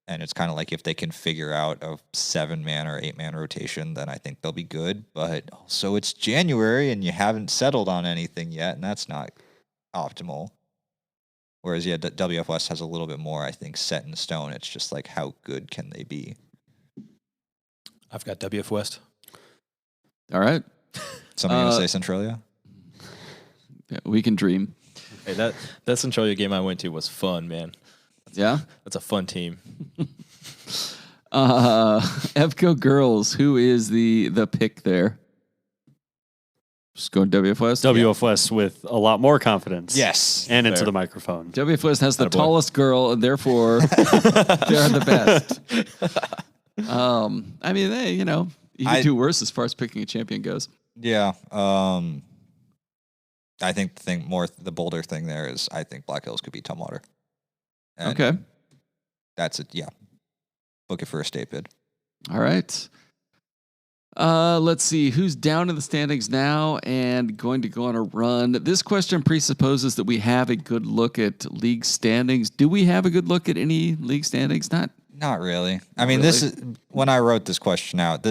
And it's kind of like if they can figure out a 7-man or 8-man rotation, then I think they'll be good. But also it's January and you haven't settled on anything yet, and that's not optimal. Whereas, yeah, WF West has a little bit more, I think, set in stone. It's just like, how good can they be? I've got WF West. All right. Somebody going to say Centralia? Yeah, we can dream. Hey, that Centralia game I went to was fun, man. Yeah? That's a fun team. EvCo girls, who is the pick there? Just going WF West? WF West with a lot more confidence. Yes. And into Fair. the microphone. WF West has the Attaboy. tallest girl, and therefore they're the best. I mean, they, you can do worse as far as picking a champion goes. Yeah. I think the bolder thing there is I think Black Hills could beat Tumwater. And Okay. That's it. Yeah. Book it for a state bid. All right. Let's see who's down in the standings now and going to go on a run. This question presupposes that we have a good look at league standings. Do we have a good look at any league standings? Not really. I mean, this is when I wrote this question out.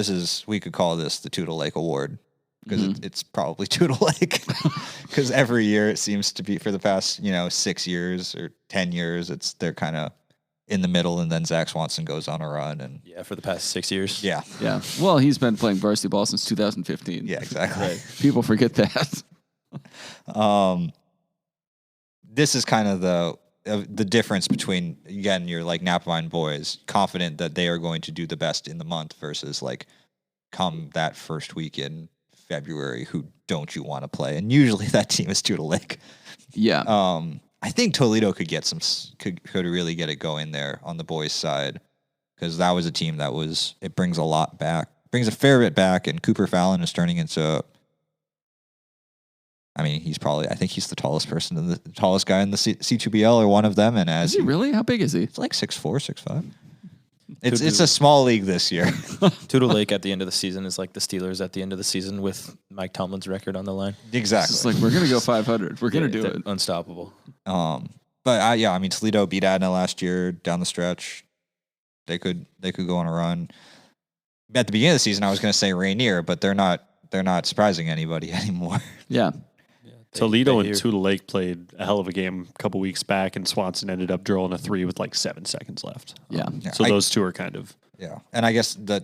We could call this the Tootle Lake Award because it's probably Tootle Lake. Because every year it seems to be for the past 6 years or 10 years, they're kind of in the middle, and then Zach Swanson goes on a run, and For the past 6 years. yeah, Well, he's been playing varsity ball since 2015. yeah, exactly. People forget that. This is kind of the difference between, again, your like Napavine boys confident that they are going to do the best in the month versus like come that first week in February, who don't you want to play? And usually that team is Tootle Lake. Yeah. I think Toledo could could really get it going there on the boys' side, because that was a team that it brings a lot back, brings a fair bit back, and Cooper Fallon is turning into. I mean, I think he's the tallest guy in the C2BL, or one of them. And Is he really? How big is he? It's like 6'4", 6'5". It's a small league this year. Tootle Lake at the end of the season is like the Steelers at the end of the season with Mike Tomlin's record on the line. Exactly. It's like, we're going to go 500. We're going to do it. Unstoppable. But I mean, Toledo beat Adna last year down the stretch. They could go on a run. At the beginning of the season, I was going to say Rainier, but they're not surprising anybody anymore. Yeah. Toledo and Tootle Lake played a hell of a game a couple weeks back, and Swanson ended up drilling a 3 with like 7 seconds left. Yeah. So those two are kind of. Yeah. And I guess the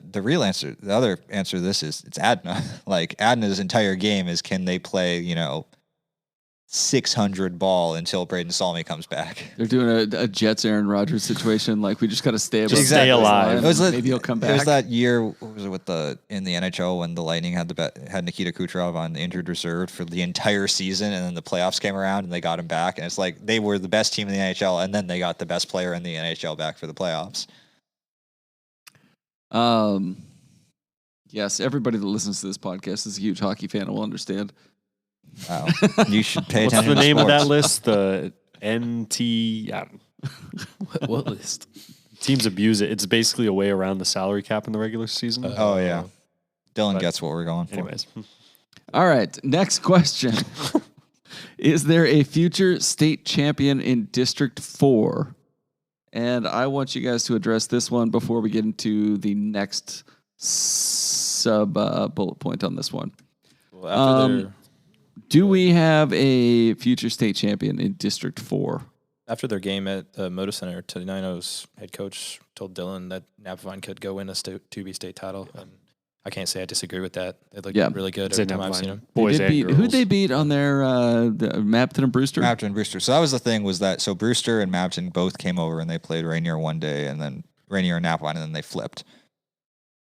other answer to this is it's Adna. Like Adna's entire game is, can they play, 600 ball until Braden Salmi comes back? They're doing a Jets Aaron Rodgers situation. Like, we just got to stay above. Just stay alive. Maybe he'll come back. It was that year, what was it, in the NHL when the Lightning had Nikita Kucherov on the injured reserve for the entire season, and then the playoffs came around and they got him back, and it's like they were the best team in the NHL, and then they got the best player in the NHL back for the playoffs. Yes, everybody that listens to this podcast is a huge hockey fan and will understand. Wow. You should pay What's attention the to name of sports. that list? The NT. I don't know. What list? Teams abuse it. It's basically a way around the salary cap in the regular season. Oh, yeah. Dylan But gets what we're going for. Anyways, All right, next question. Is there a future state champion in District 4? And I want you guys to address this one before we get into the next sub bullet point on this one. Well, after Do we have a future state champion in District 4? After their game at the Moda Center, Tenino's head coach told Dylan that Napavine could go win a 2B state title. And I can't say I disagree with that. They look really good every time I've seen them. Boys and girls. Who'd they beat on their Mapton and Brewster? Mapton and Brewster. So that was the thing, so Brewster and Mapton both came over and they played Rainier one day, and then Rainier and Napavine, and then they flipped.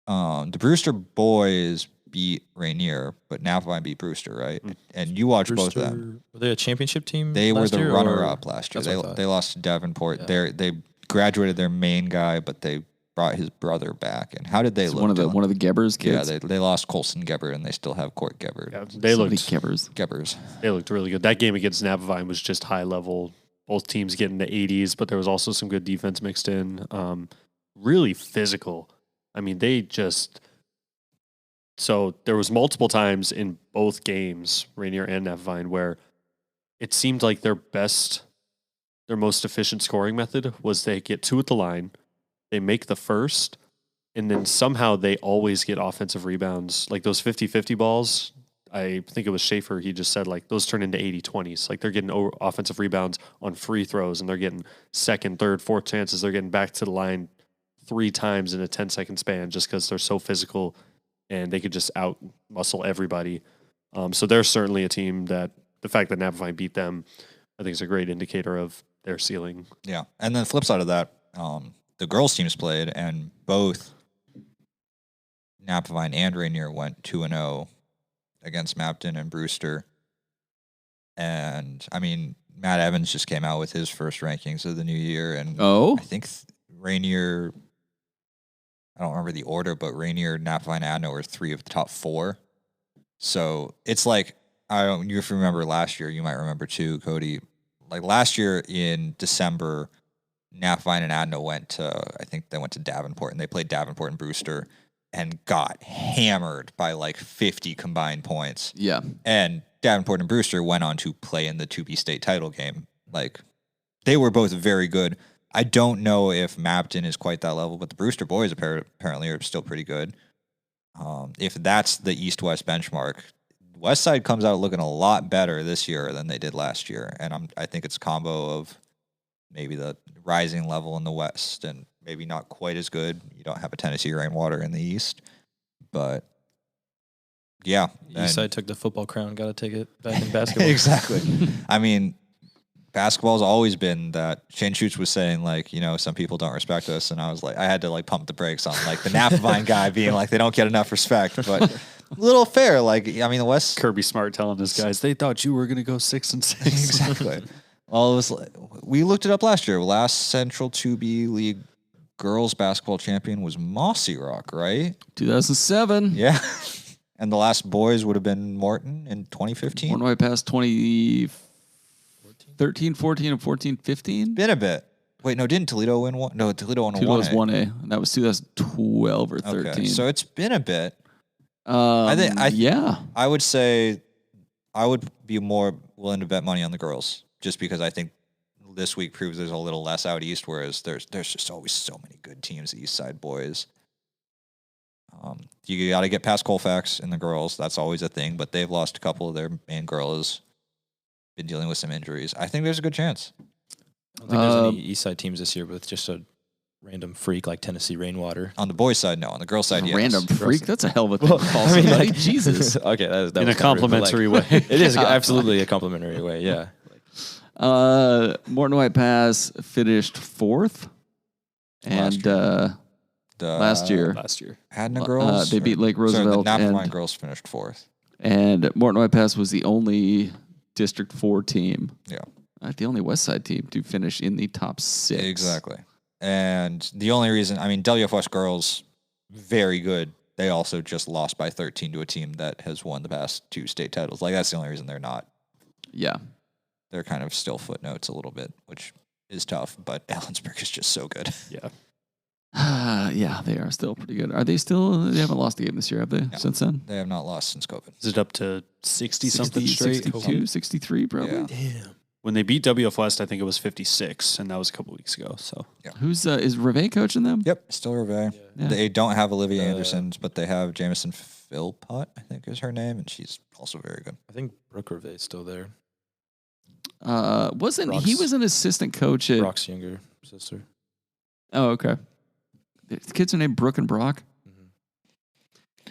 The Brewster boys beat Rainier, but Napavine beat Brewster, right? And you watched both of them. Were they a championship team? They were last the year, runner-up last year. That's what I thought. They lost to Davenport. Yeah. They graduated their main guy, but they brought his brother back. And how did they look? One of the Gebbers kids. Yeah, they lost Colson Gebber, and they still have Court Gebber. Yeah, Somebody Gebbers. Gebbers. They looked really good. That game against Napavine was just high level. Both teams getting the 80s, but there was also some good defense mixed in. Really physical. I mean, they just So there was multiple times in both games, Rainier and Napavine, where it seemed like their most efficient scoring method was they get 2 at the line, they make the first, and then somehow they always get offensive rebounds. Like those 50-50 balls, I think it was Schaefer, he just said like those turn into 80-20s. Like they're getting offensive rebounds on free throws, and they're getting second, third, fourth chances. They're getting back to the line 3 times in a 10-second span just because they're so physical and they could just out muscle everybody. So they're certainly a team that the fact that Napavine beat them, I think is a great indicator of their ceiling. Yeah. And then the flip side of that, the girls teams played, and both Napavine and Rainier went 2-0 against Mapton and Brewster. And I mean, Matt Evans just came out with his first rankings of the new year, and I think Rainier, I don't remember the order, but Rainier, Napavine, Adna were 3 of the top 4. So it's like, if you remember last year, you might remember too, Kody. Like last year in December, Napavine and Adna went to Davenport, and they played Davenport and Brewster and got hammered by like 50 combined points. Yeah. And Davenport and Brewster went on to play in the 2B state title game. Like, they were both very good. I don't know if Mapton is quite that level, but the Brewster boys apparently are still pretty good. If that's the East-West benchmark, West Side comes out looking a lot better this year than they did last year. And I think it's a combo of maybe the rising level in the West and maybe not quite as good. You don't have a Tennessee Rainwater in the East, but yeah. East Side took the football crown, got to take it back in basketball. Exactly. I mean, basketball's always been that. Shane Schutz was saying, like, some people don't respect us, and I was like, I had to like pump the brakes on like the Napavine guy being like, they don't get enough respect, but a little fair. Like, I mean, the West. Kirby Smart telling his guys, they thought you were going to go 6-6. Exactly. Well, it was. We looked it up last year. Last Central 2B League girls basketball champion was Mossy Rock, right? 2007. Yeah. And the last boys would have been Morton in 2015. Morton White Pass 2013, 14, and 14, 15. Been a bit. Wait, no, didn't Toledo win one? No, Toledo won a 1A. Toledo's 1A, and that was 2012 or 13. Okay, so it's been a bit. Yeah. I would say I would be more willing to bet money on the girls, just because I think this week proves there's a little less out east, whereas there's just always so many good teams, the East Side boys. You got to get past Colfax and the girls. That's always a thing, but they've lost a couple of their main girls. Been dealing with some injuries. I think there's a good chance. I don't think there's any East Side teams this year with just a random freak like Tennessee Rainwater. On the boys' side, no. On the girls' side, yes. Random freak? That's a hell of a thing to call somebody. Jesus. Okay, that In was a complimentary way. It is absolutely a complimentary way, yeah. Morton White Pass finished 4th. And last year. Adna girls? They beat Lake Roosevelt. The Napavine girls finished 4th. And Morton White Pass was the only District 4 team. Yeah. The only West Side team to finish in the top 6. Exactly. And the only reason, WF West girls, very good. They also just lost by 13 to a team that has won the past 2 state titles. Like, that's the only reason they're not. Yeah. They're kind of still footnotes a little bit, which is tough, but Ellensburg is just so good. Yeah. Yeah, they are still pretty good. Are they still? They haven't lost a game this year, have they? No, since then? They have not lost since COVID. Is it up to 60-something straight? 62, 63 probably. Yeah. Damn. When they beat WF West, I think it was 56, and that was a couple weeks ago. So Who's is Reve coaching them? Yep, still Reve. Yeah. They don't have Olivia Anderson, but they have Jamison Philpott, I think is her name, and she's also very good. I think Brooke Reve is still there. Wasn't he was an assistant coach at Brock's younger sister. Oh, okay. The kids are named Brooke and Brock.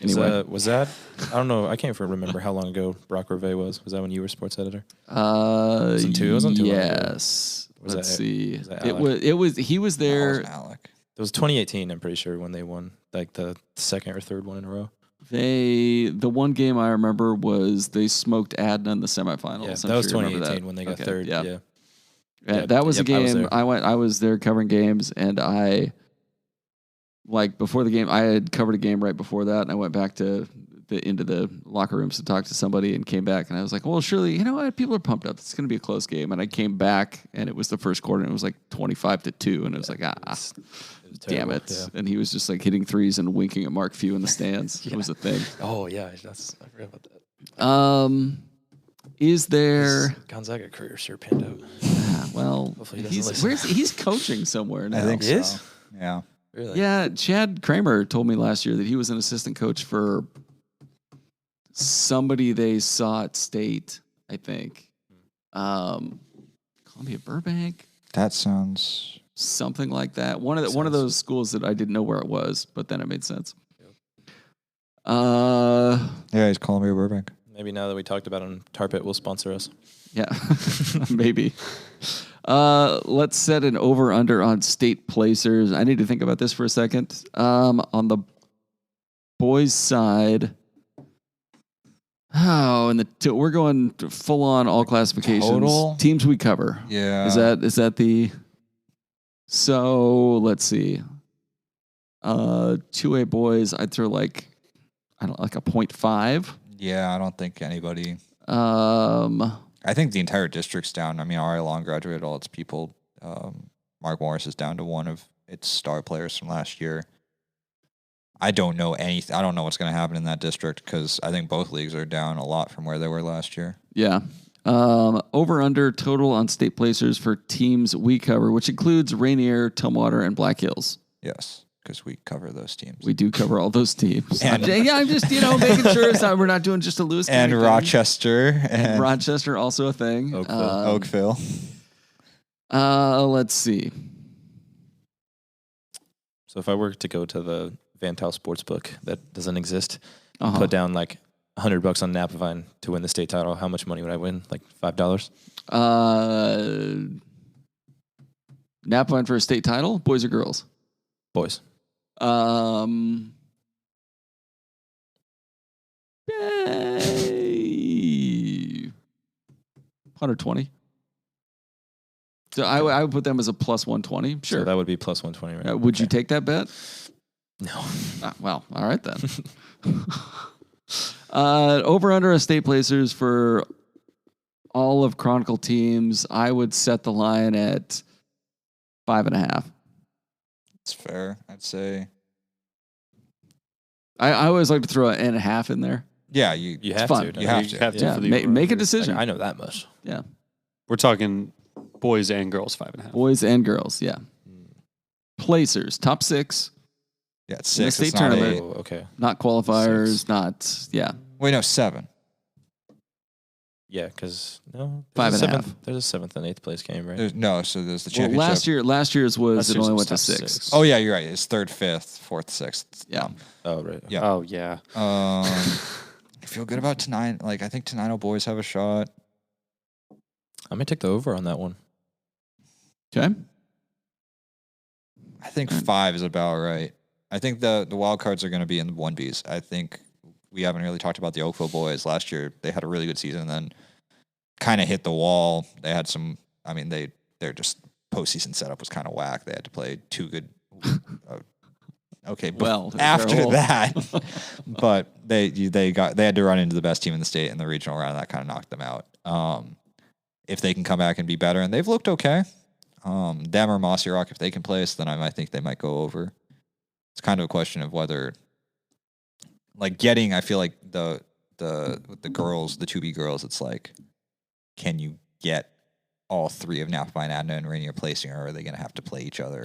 Anyway, was that? I don't know. I can't remember how long ago Brock Reve was. Was that when you were sports editor? Wasn't too long ago. Yes. Was Let's that- see. was that It was. He was there. Alec. It was 2018. I'm pretty sure when they won like the second or third one in a row. The one game I remember was they smoked Adna in the semifinals. Yeah, I'm that was sure you remember 2018 that. when they got Okay, third. Yeah. Yeah. That was a Yep, I was game. there. I was there covering games, and before the game, I had covered a game right before that, and I went back to into the locker rooms to talk to somebody and came back. And I was like, well, surely, you know what? People are pumped up. It's going to be a close game. And I came back and it was the first quarter and it was like 25-2. And it was like, damn it. Yeah. And he was just like hitting threes and winking at Mark Few in the stands. It was a thing. Oh yeah, I forgot about that. Is there? His Gonzaga career sure panned out. Well, Hopefully he doesn't listen. he's coaching somewhere now. I think He so. is? Yeah. Really? Yeah, Chad Kramer told me last year that he was an assistant coach for somebody they saw at State, I think. Columbia Burbank, That sounds. something like that. One of those schools that I didn't know where it was, but then it made sense. Yeah, he's Columbia Burbank. Maybe now that we talked about him, Tar Pit will sponsor us. Yeah, maybe. Let's set an over-under on state placers. I need to think about this for a second. On the boys' side, we're going full-on all classifications. Total? Teams we cover. Yeah. Is that the? So let's see. 2A boys, I'd throw like a 0.5. Yeah, I don't think anybody. Um. I think the entire district's down. I mean, RI Long graduated all its people. Mark Morris is down to one of its star players from last year. I don't know anything. I don't know what's going to happen in that district because I think both leagues are down a lot from where they were last year. Yeah. Over under total on state placers for teams we cover, which includes Rainier, Tumwater, and Black Hills. Yes, because we cover those teams. We do cover all those teams. And- I'm just making sure we're not doing just a Lewis And County thing. Rochester. And Rochester also a thing. Oakville. Let's see. So if I were to go to the Van Taal Sportsbook that doesn't exist, Uh-huh. put down like $100 on Napavine to win the state title, how much money would I win? Like $5? Napavine for a state title, boys or girls? Boys. 120. So I would put them as a plus 120. Sure. So that would be plus 120, right? Would you take that bet? No. Well, all right then. Over under estate placers for all of Chronicle teams, I would set the line at 5.5. it's fair, I'd say. I always like to throw an and a half in there. Yeah, You you have fun. to. You have to. Yeah, for the make a over-under. decision. I know that much. Yeah, We're talking boys and girls, 5.5. boys and girls. Yeah, placers, top 6, Yeah, it's In the 6. state It's not tournament. 8. Oh, okay. not qualifiers, 6. not Wait, no, 7. Yeah, because no, 5.5. There's a 7th and 8th place game, right? So there's the Well, championship. last year's was Last it year's only was went to top 6. 6. Oh yeah, you're right. It's 3rd, 5th, 4th, 6th. Yeah. Oh, right. Yeah. Oh, yeah. I feel good about tonight. Like I think Tenino boys have a shot. I may take the over on that one. Okay. I think 5 is about right. I think the wild cards are going to be in the 1Bs. I think we haven't really talked about the Oakville boys. Last year they had a really good season, and then kind of hit the wall. They had some. I mean, their just postseason setup was kind of whack. They had to play 2 good. Okay, but Well, after they're all- that, but they had to run into the best team in the state in the regional round. That kind of knocked them out. If they can come back and be better, and they've looked okay. Them or Mossy Rock, if they can place, then I think they might go over. It's kind of a question of whether, like, getting. I feel like the girls, the 2B girls, it's like, can you get all 3 of Napavine, Adna, and Rainier placing, or are they going to have to play each other?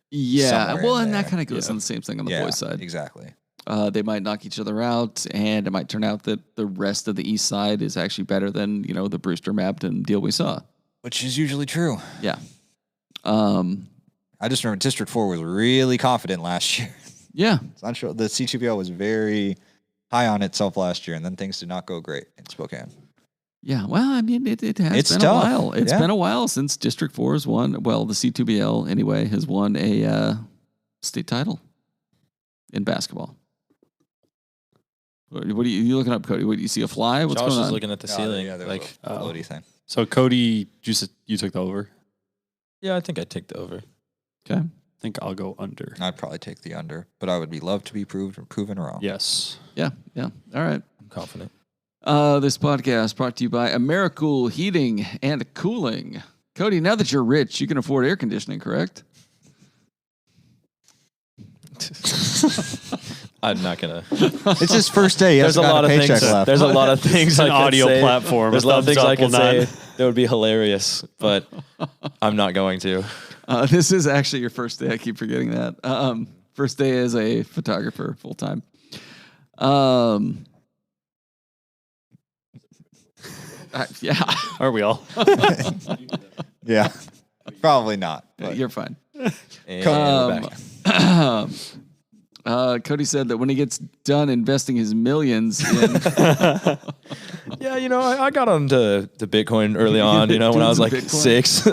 Yeah. Somewhere Well, in and that there. kind of goes Yeah. on the same thing on the Yeah, boys' side. exactly. They might knock each other out, and it might turn out that the rest of the east side is actually better than the Brewster Mapton deal we saw. Which is usually true. Yeah. I just remember District 4 was really confident last year. Yeah. I'm sure the C2BL was very high on itself last year, and then things did not go great in Spokane. Yeah. Well, I mean, it has It's been tough. a while. It's Yeah. been a while since District 4 has won. Well, the C2BL anyway has won a state title in basketball. What are you looking up, Cody? What do you see a fly? What's Josh going is on? looking at the ceiling. Yeah, there Like, was a floaty thing. So, Cody, you took the over. yeah, I think I'd take the over. Okay. think I'll go under. I'd probably take the under, but I would be loved to be proven wrong. Yes. Yeah. All right. I'm confident. This podcast brought to you by Americool Heating and Cooling. Kody, now that you're rich, you can afford air conditioning, correct? I'm not gonna. It's his first day. He There's a hasn't got lot of paycheck things. left. There's a lot of things. An I could audio say. platform. There's a lot of things Thumbs I up will could say not. that would be hilarious, but I'm not going to. This is actually your first day. I keep forgetting that. First day as a photographer full time. Yeah. Are we all? Yeah, probably not. But You're fine. And we're back. Kody said that when he gets done investing his millions in Yeah, I got onto the Bitcoin early on. When I was like Bitcoin? 6.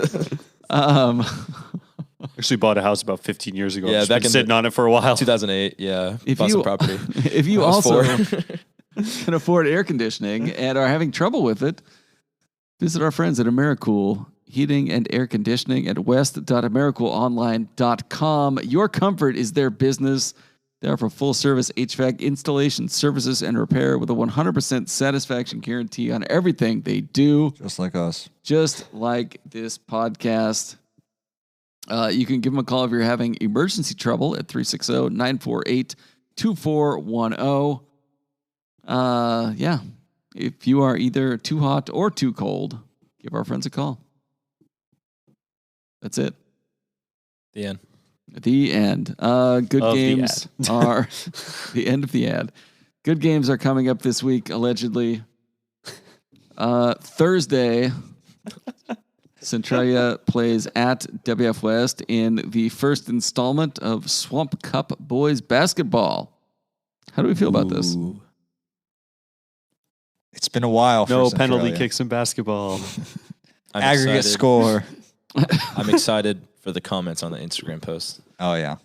Actually bought a house about 15 years ago. Yeah, Just back been in sitting on it for a while. 2008. Yeah, If bought you- some property. if you When I was also 4. can afford air conditioning and are having trouble with it, visit our friends at Americool Heating and Air Conditioning at west.americoolonline.com. Your comfort is their business. They offer full service HVAC installation, services, and repair with a 100% satisfaction guarantee on everything they do. just like us. Just like this podcast. You can give them a call if you're having emergency trouble at 360-948-2410. Yeah. If you are either too hot or too cold, give our friends a call. That's it. The end. The end. Good Of the games are the end of the ad. Good games are coming up this week, allegedly. Thursday, Centralia plays at WF West in the first installment of Swamp Cup Boys Basketball. How do we feel about this? It's been a while. No for penalty Centralia. kicks in basketball. I'm Aggregate excited. score. I'm excited for the comments on the Instagram post. Oh yeah.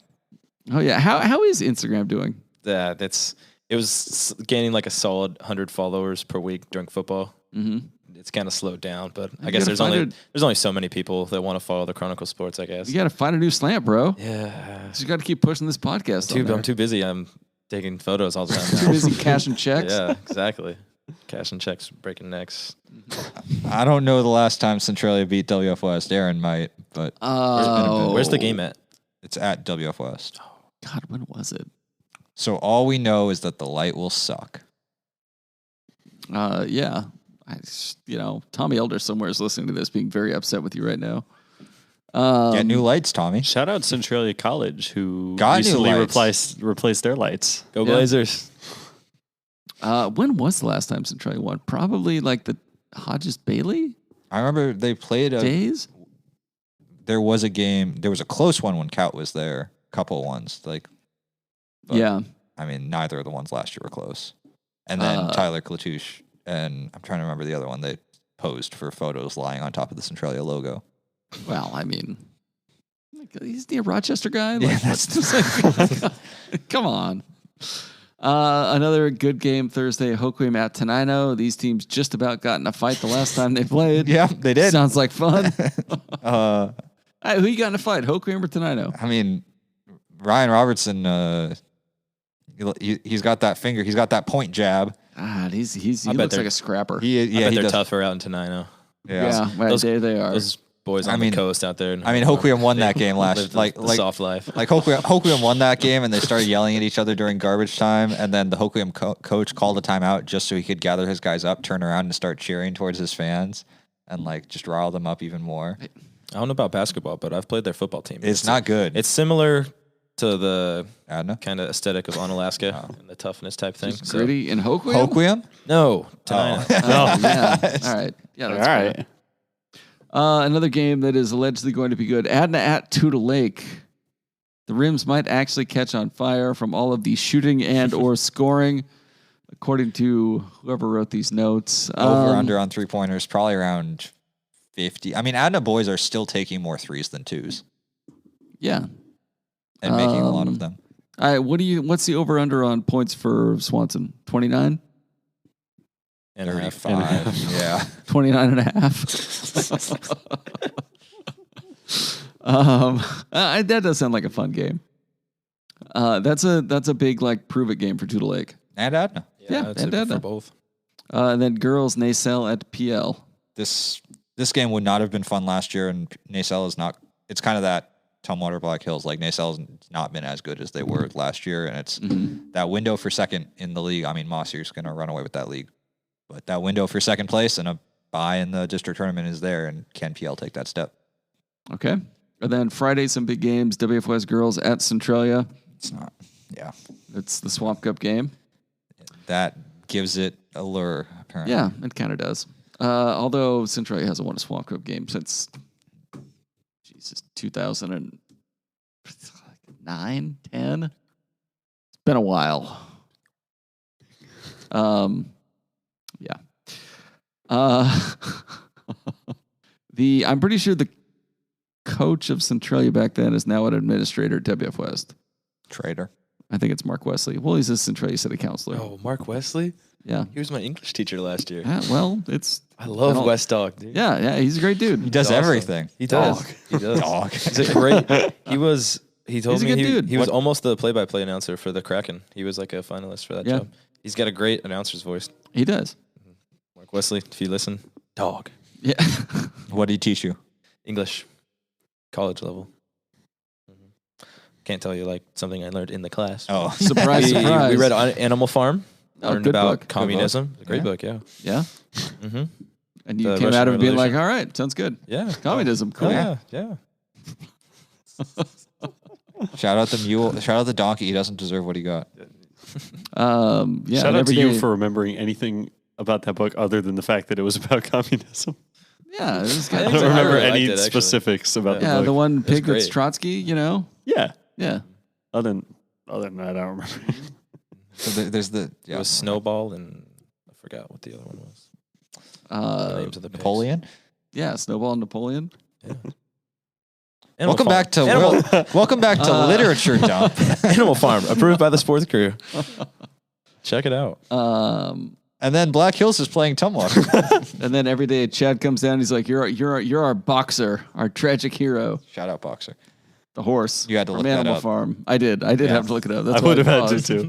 Oh, yeah. How is Instagram doing? Yeah, it was gaining like a solid 100 followers per week during football. Mm-hmm. It's kind of slowed down, but I You guess gotta there's find only so many people that want to follow the Chronicle Sports. I guess. You got to find a new slant, bro. Yeah. So you got to keep pushing this podcast. I'm too busy. I'm taking photos all the time Too now. busy cashing checks. Yeah, exactly. Cash and checks, breaking necks. I don't know the last time Centralia beat WF West. Aaron might, but Oh, Where's the game at? it's at WF West. God, when was it? So all we know is that the light will suck. Yeah. Tommy Elder somewhere is listening to this, being very upset with you right now. Get new lights, Tommy. Shout out Centralia College, who Got new recently lights. replaced their lights. Go Yeah. Blazers. When was the last time Centralia won? Probably like the Hodges Bailey I remember they played days. there was a game. There was a close one when Cout was there. Couple ones but, Yeah. I mean, neither of the ones last year were close. And then Tyler Klatouche and I'm trying to remember the other one. They posed for photos lying on top of the Centralia logo. Well, I mean, he's the Rochester guy. Yeah, that's come on. Another good game Thursday. Hoquiam at Tenino. These teams just about got in a fight the last time they played. Yeah, they did. Sounds like fun. Uh, Hey, who you got in a fight? Hoquiam or Tenino? I mean, Ryan Robertson. He's got that finger. He's got that point jab. God, he bet looks they're- like a scrapper. I bet he they're does. tougher out in Tenino. Yeah, right, Those- there they are. Those boys I on mean- the coast out there. I mean, Hoquiam won that game Live the soft life. Like Hoquiam won that game, and they started yelling at each other during garbage time. And then the Hoquiam coach called a timeout just so he could gather his guys up, turn around, and start cheering towards his fans, and just rile them up even more. I don't know about basketball, but I've played their football team. It's not good. It's similar to the Adna? kind of aesthetic of Onalaska and the toughness type thing. Just gritty and Hoquiam? Hoquiam? No, Tenino. Oh, yeah. All right. Yeah, All that's fair. right. Another game that is allegedly going to be good. Adna at Tudor Lake. The rims might actually catch on fire from all of the shooting and or scoring, according to whoever wrote these notes. Over under on 3-pointers, probably around 50. I mean, Adna boys are still taking more threes than twos Yeah. and making a lot of them. All right. What's the over under on points for Swanson? 29? And a reef. 5. Yeah. 29 and a half. That does sound like a fun game. That's a big like prove it game for Tudor Lake. And Adna. Yeah, that's and it Adna. for both. And then girls Nacelle at PL. This game would not have been fun last year, and Nacelle is not. It's kind of that Tumwater Black Hills. Like Nacelle's not been as good as they were last year, and it's that window for second in the league. I mean, Mossier's going to run away with that league, but that window for second place and a bye in the district tournament is there, and can PL take that step? Okay. And then Friday, some big games. WFS girls at Centralia. It's not. Yeah, It's the Swamp Cup game. that gives it a lure. Apparently, Yeah, it kind of does. Although Centralia hasn't won a Swamp Cup game since 2009, 10. It's been a while. Yeah. I'm pretty sure the coach of Centralia back then is now an administrator at WF West. Traitor. I think it's Mark Wesley. Well, he's a Centralia City Councilor. Oh, Mark Wesley? Yeah. He was my English teacher last year. Well, it's I love don't- West Dog, dude. yeah, he's a great dude. He does He's awesome. everything. He does. Dog. He does. Dog. He's a great. He told He's a me good dude. he was almost the play-by-play announcer for the Kraken. He was like a finalist for that Yeah. job. He's got a great announcer's voice. He does. Mark Wesley, if you listen, dog. Yeah. What did he teach you? English, college level. Can't tell you like something I learned in the class. Oh, Surprise, we surprise. read Animal Farm. Oh, Learned good about book. communism. A great Yeah. book, yeah. Yeah. Mm-hmm. And you The came Russian out of it being like, Revolution. all right, sounds good. Yeah. Communism, cool. Yeah, yeah. shout out the mule. Shout out the donkey. He doesn't deserve what he got. Yeah. Shout and out to every you day- for remembering anything about that book other than the fact that it was about communism. Yeah, it was I good. I don't remember really any liked it, actually. specifics about Yeah, the the book. one pig that's great. Trotsky, you know? Yeah. Yeah. Other than that, I don't remember. So there's the It was Snowball and I forgot what the other one was. The names of the pigs. Napoleon. Yeah, Snowball and Napoleon. Animal Welcome Farm. back to Animal, welcome back to literature dump. Animal Farm, approved by the sports crew. Check it out. And then Black Hills is playing Tumwater. And then every day Chad comes down. He's like, "You're our boxer, our tragic hero, Shout out boxer. the horse." You had to from look that Animal up. Farm. I did have to look it up. That's I why would have had to paused. too.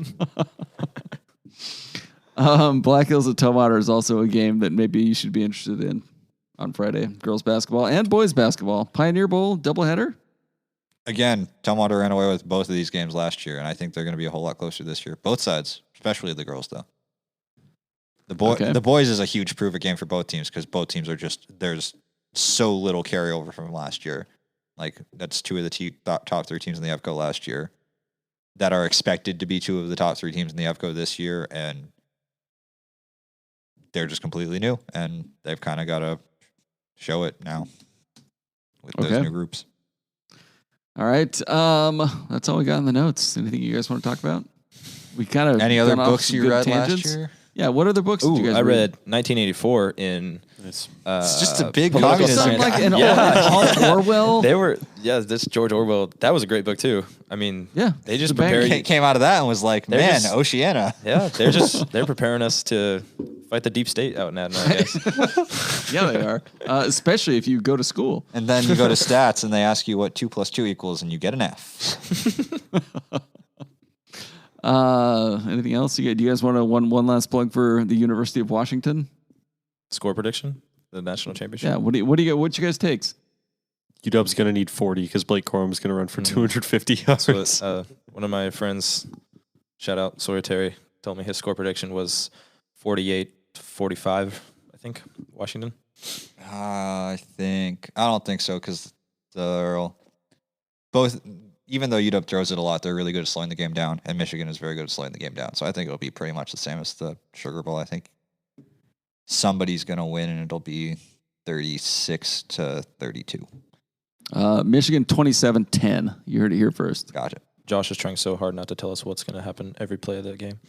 Black Hills at Tumwater is also a game that maybe you should be interested in on Friday. Girls basketball and boys basketball. Pioneer Bowl doubleheader. Again, Tumwater ran away with both of these games last year, and I think they're going to be a whole lot closer this year. Both sides, especially the girls, though. Okay. The boys is a huge prove it game for both teams because both teams are there's so little carryover from last year. Like that's two of the top three teams in the EvCo last year that are expected to be two of the top three teams in the EvCo this year, and they're just completely new, and they've kind of got to show it now with those Okay. new groups. All right. That's all we got in the notes. Anything you guys want to talk about? We kind of Any other gone off books some you good read tangents. last year? Yeah. What other books did you Ooh, guys I read? read 1984 in. It's It's just a big political communism. Sound like an Yeah. old Orwell. They were, this George Orwell. That was a great book too. I mean, Yeah, they just it's a banger. prepare you. Came out of that and was like, They're man, just- Oceania. Yeah, they're preparing us to fight the deep state out in Adna, I guess. Yeah, they are. Especially if you go to school. And then you go to stats and they ask you what 2 + 2 equals and you get an F. Anything else? Do you guys want to one last plug for the University of Washington? Score prediction, the national championship. Yeah. What do you what's your guys' takes? UW's going to need 40 because Blake Corum's going to run for 250 yards. So, one of my friends, shout out Sawyer Terry, told me his score prediction was 48-45. I think Washington. I don't think so because both, even though UW throws it a lot, they're really good at slowing the game down, and Michigan is very good at slowing the game down. So I think it'll be pretty much the same as the Sugar Bowl. I think somebody's going to win, and it'll be 36-32. Michigan 27-10. You heard it here first. Gotcha. Josh is trying so hard not to tell us what's going to happen every play of that game.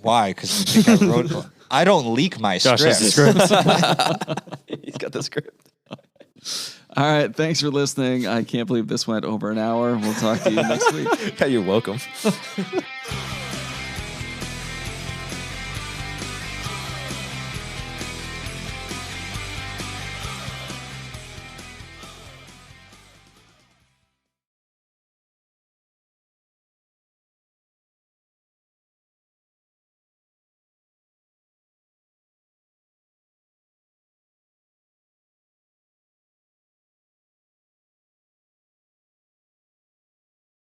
Why? Because I don't leak my Josh has the scripts. He's got the script. All right. Thanks for listening. I can't believe this went over an hour. We'll talk to you next week. You're welcome.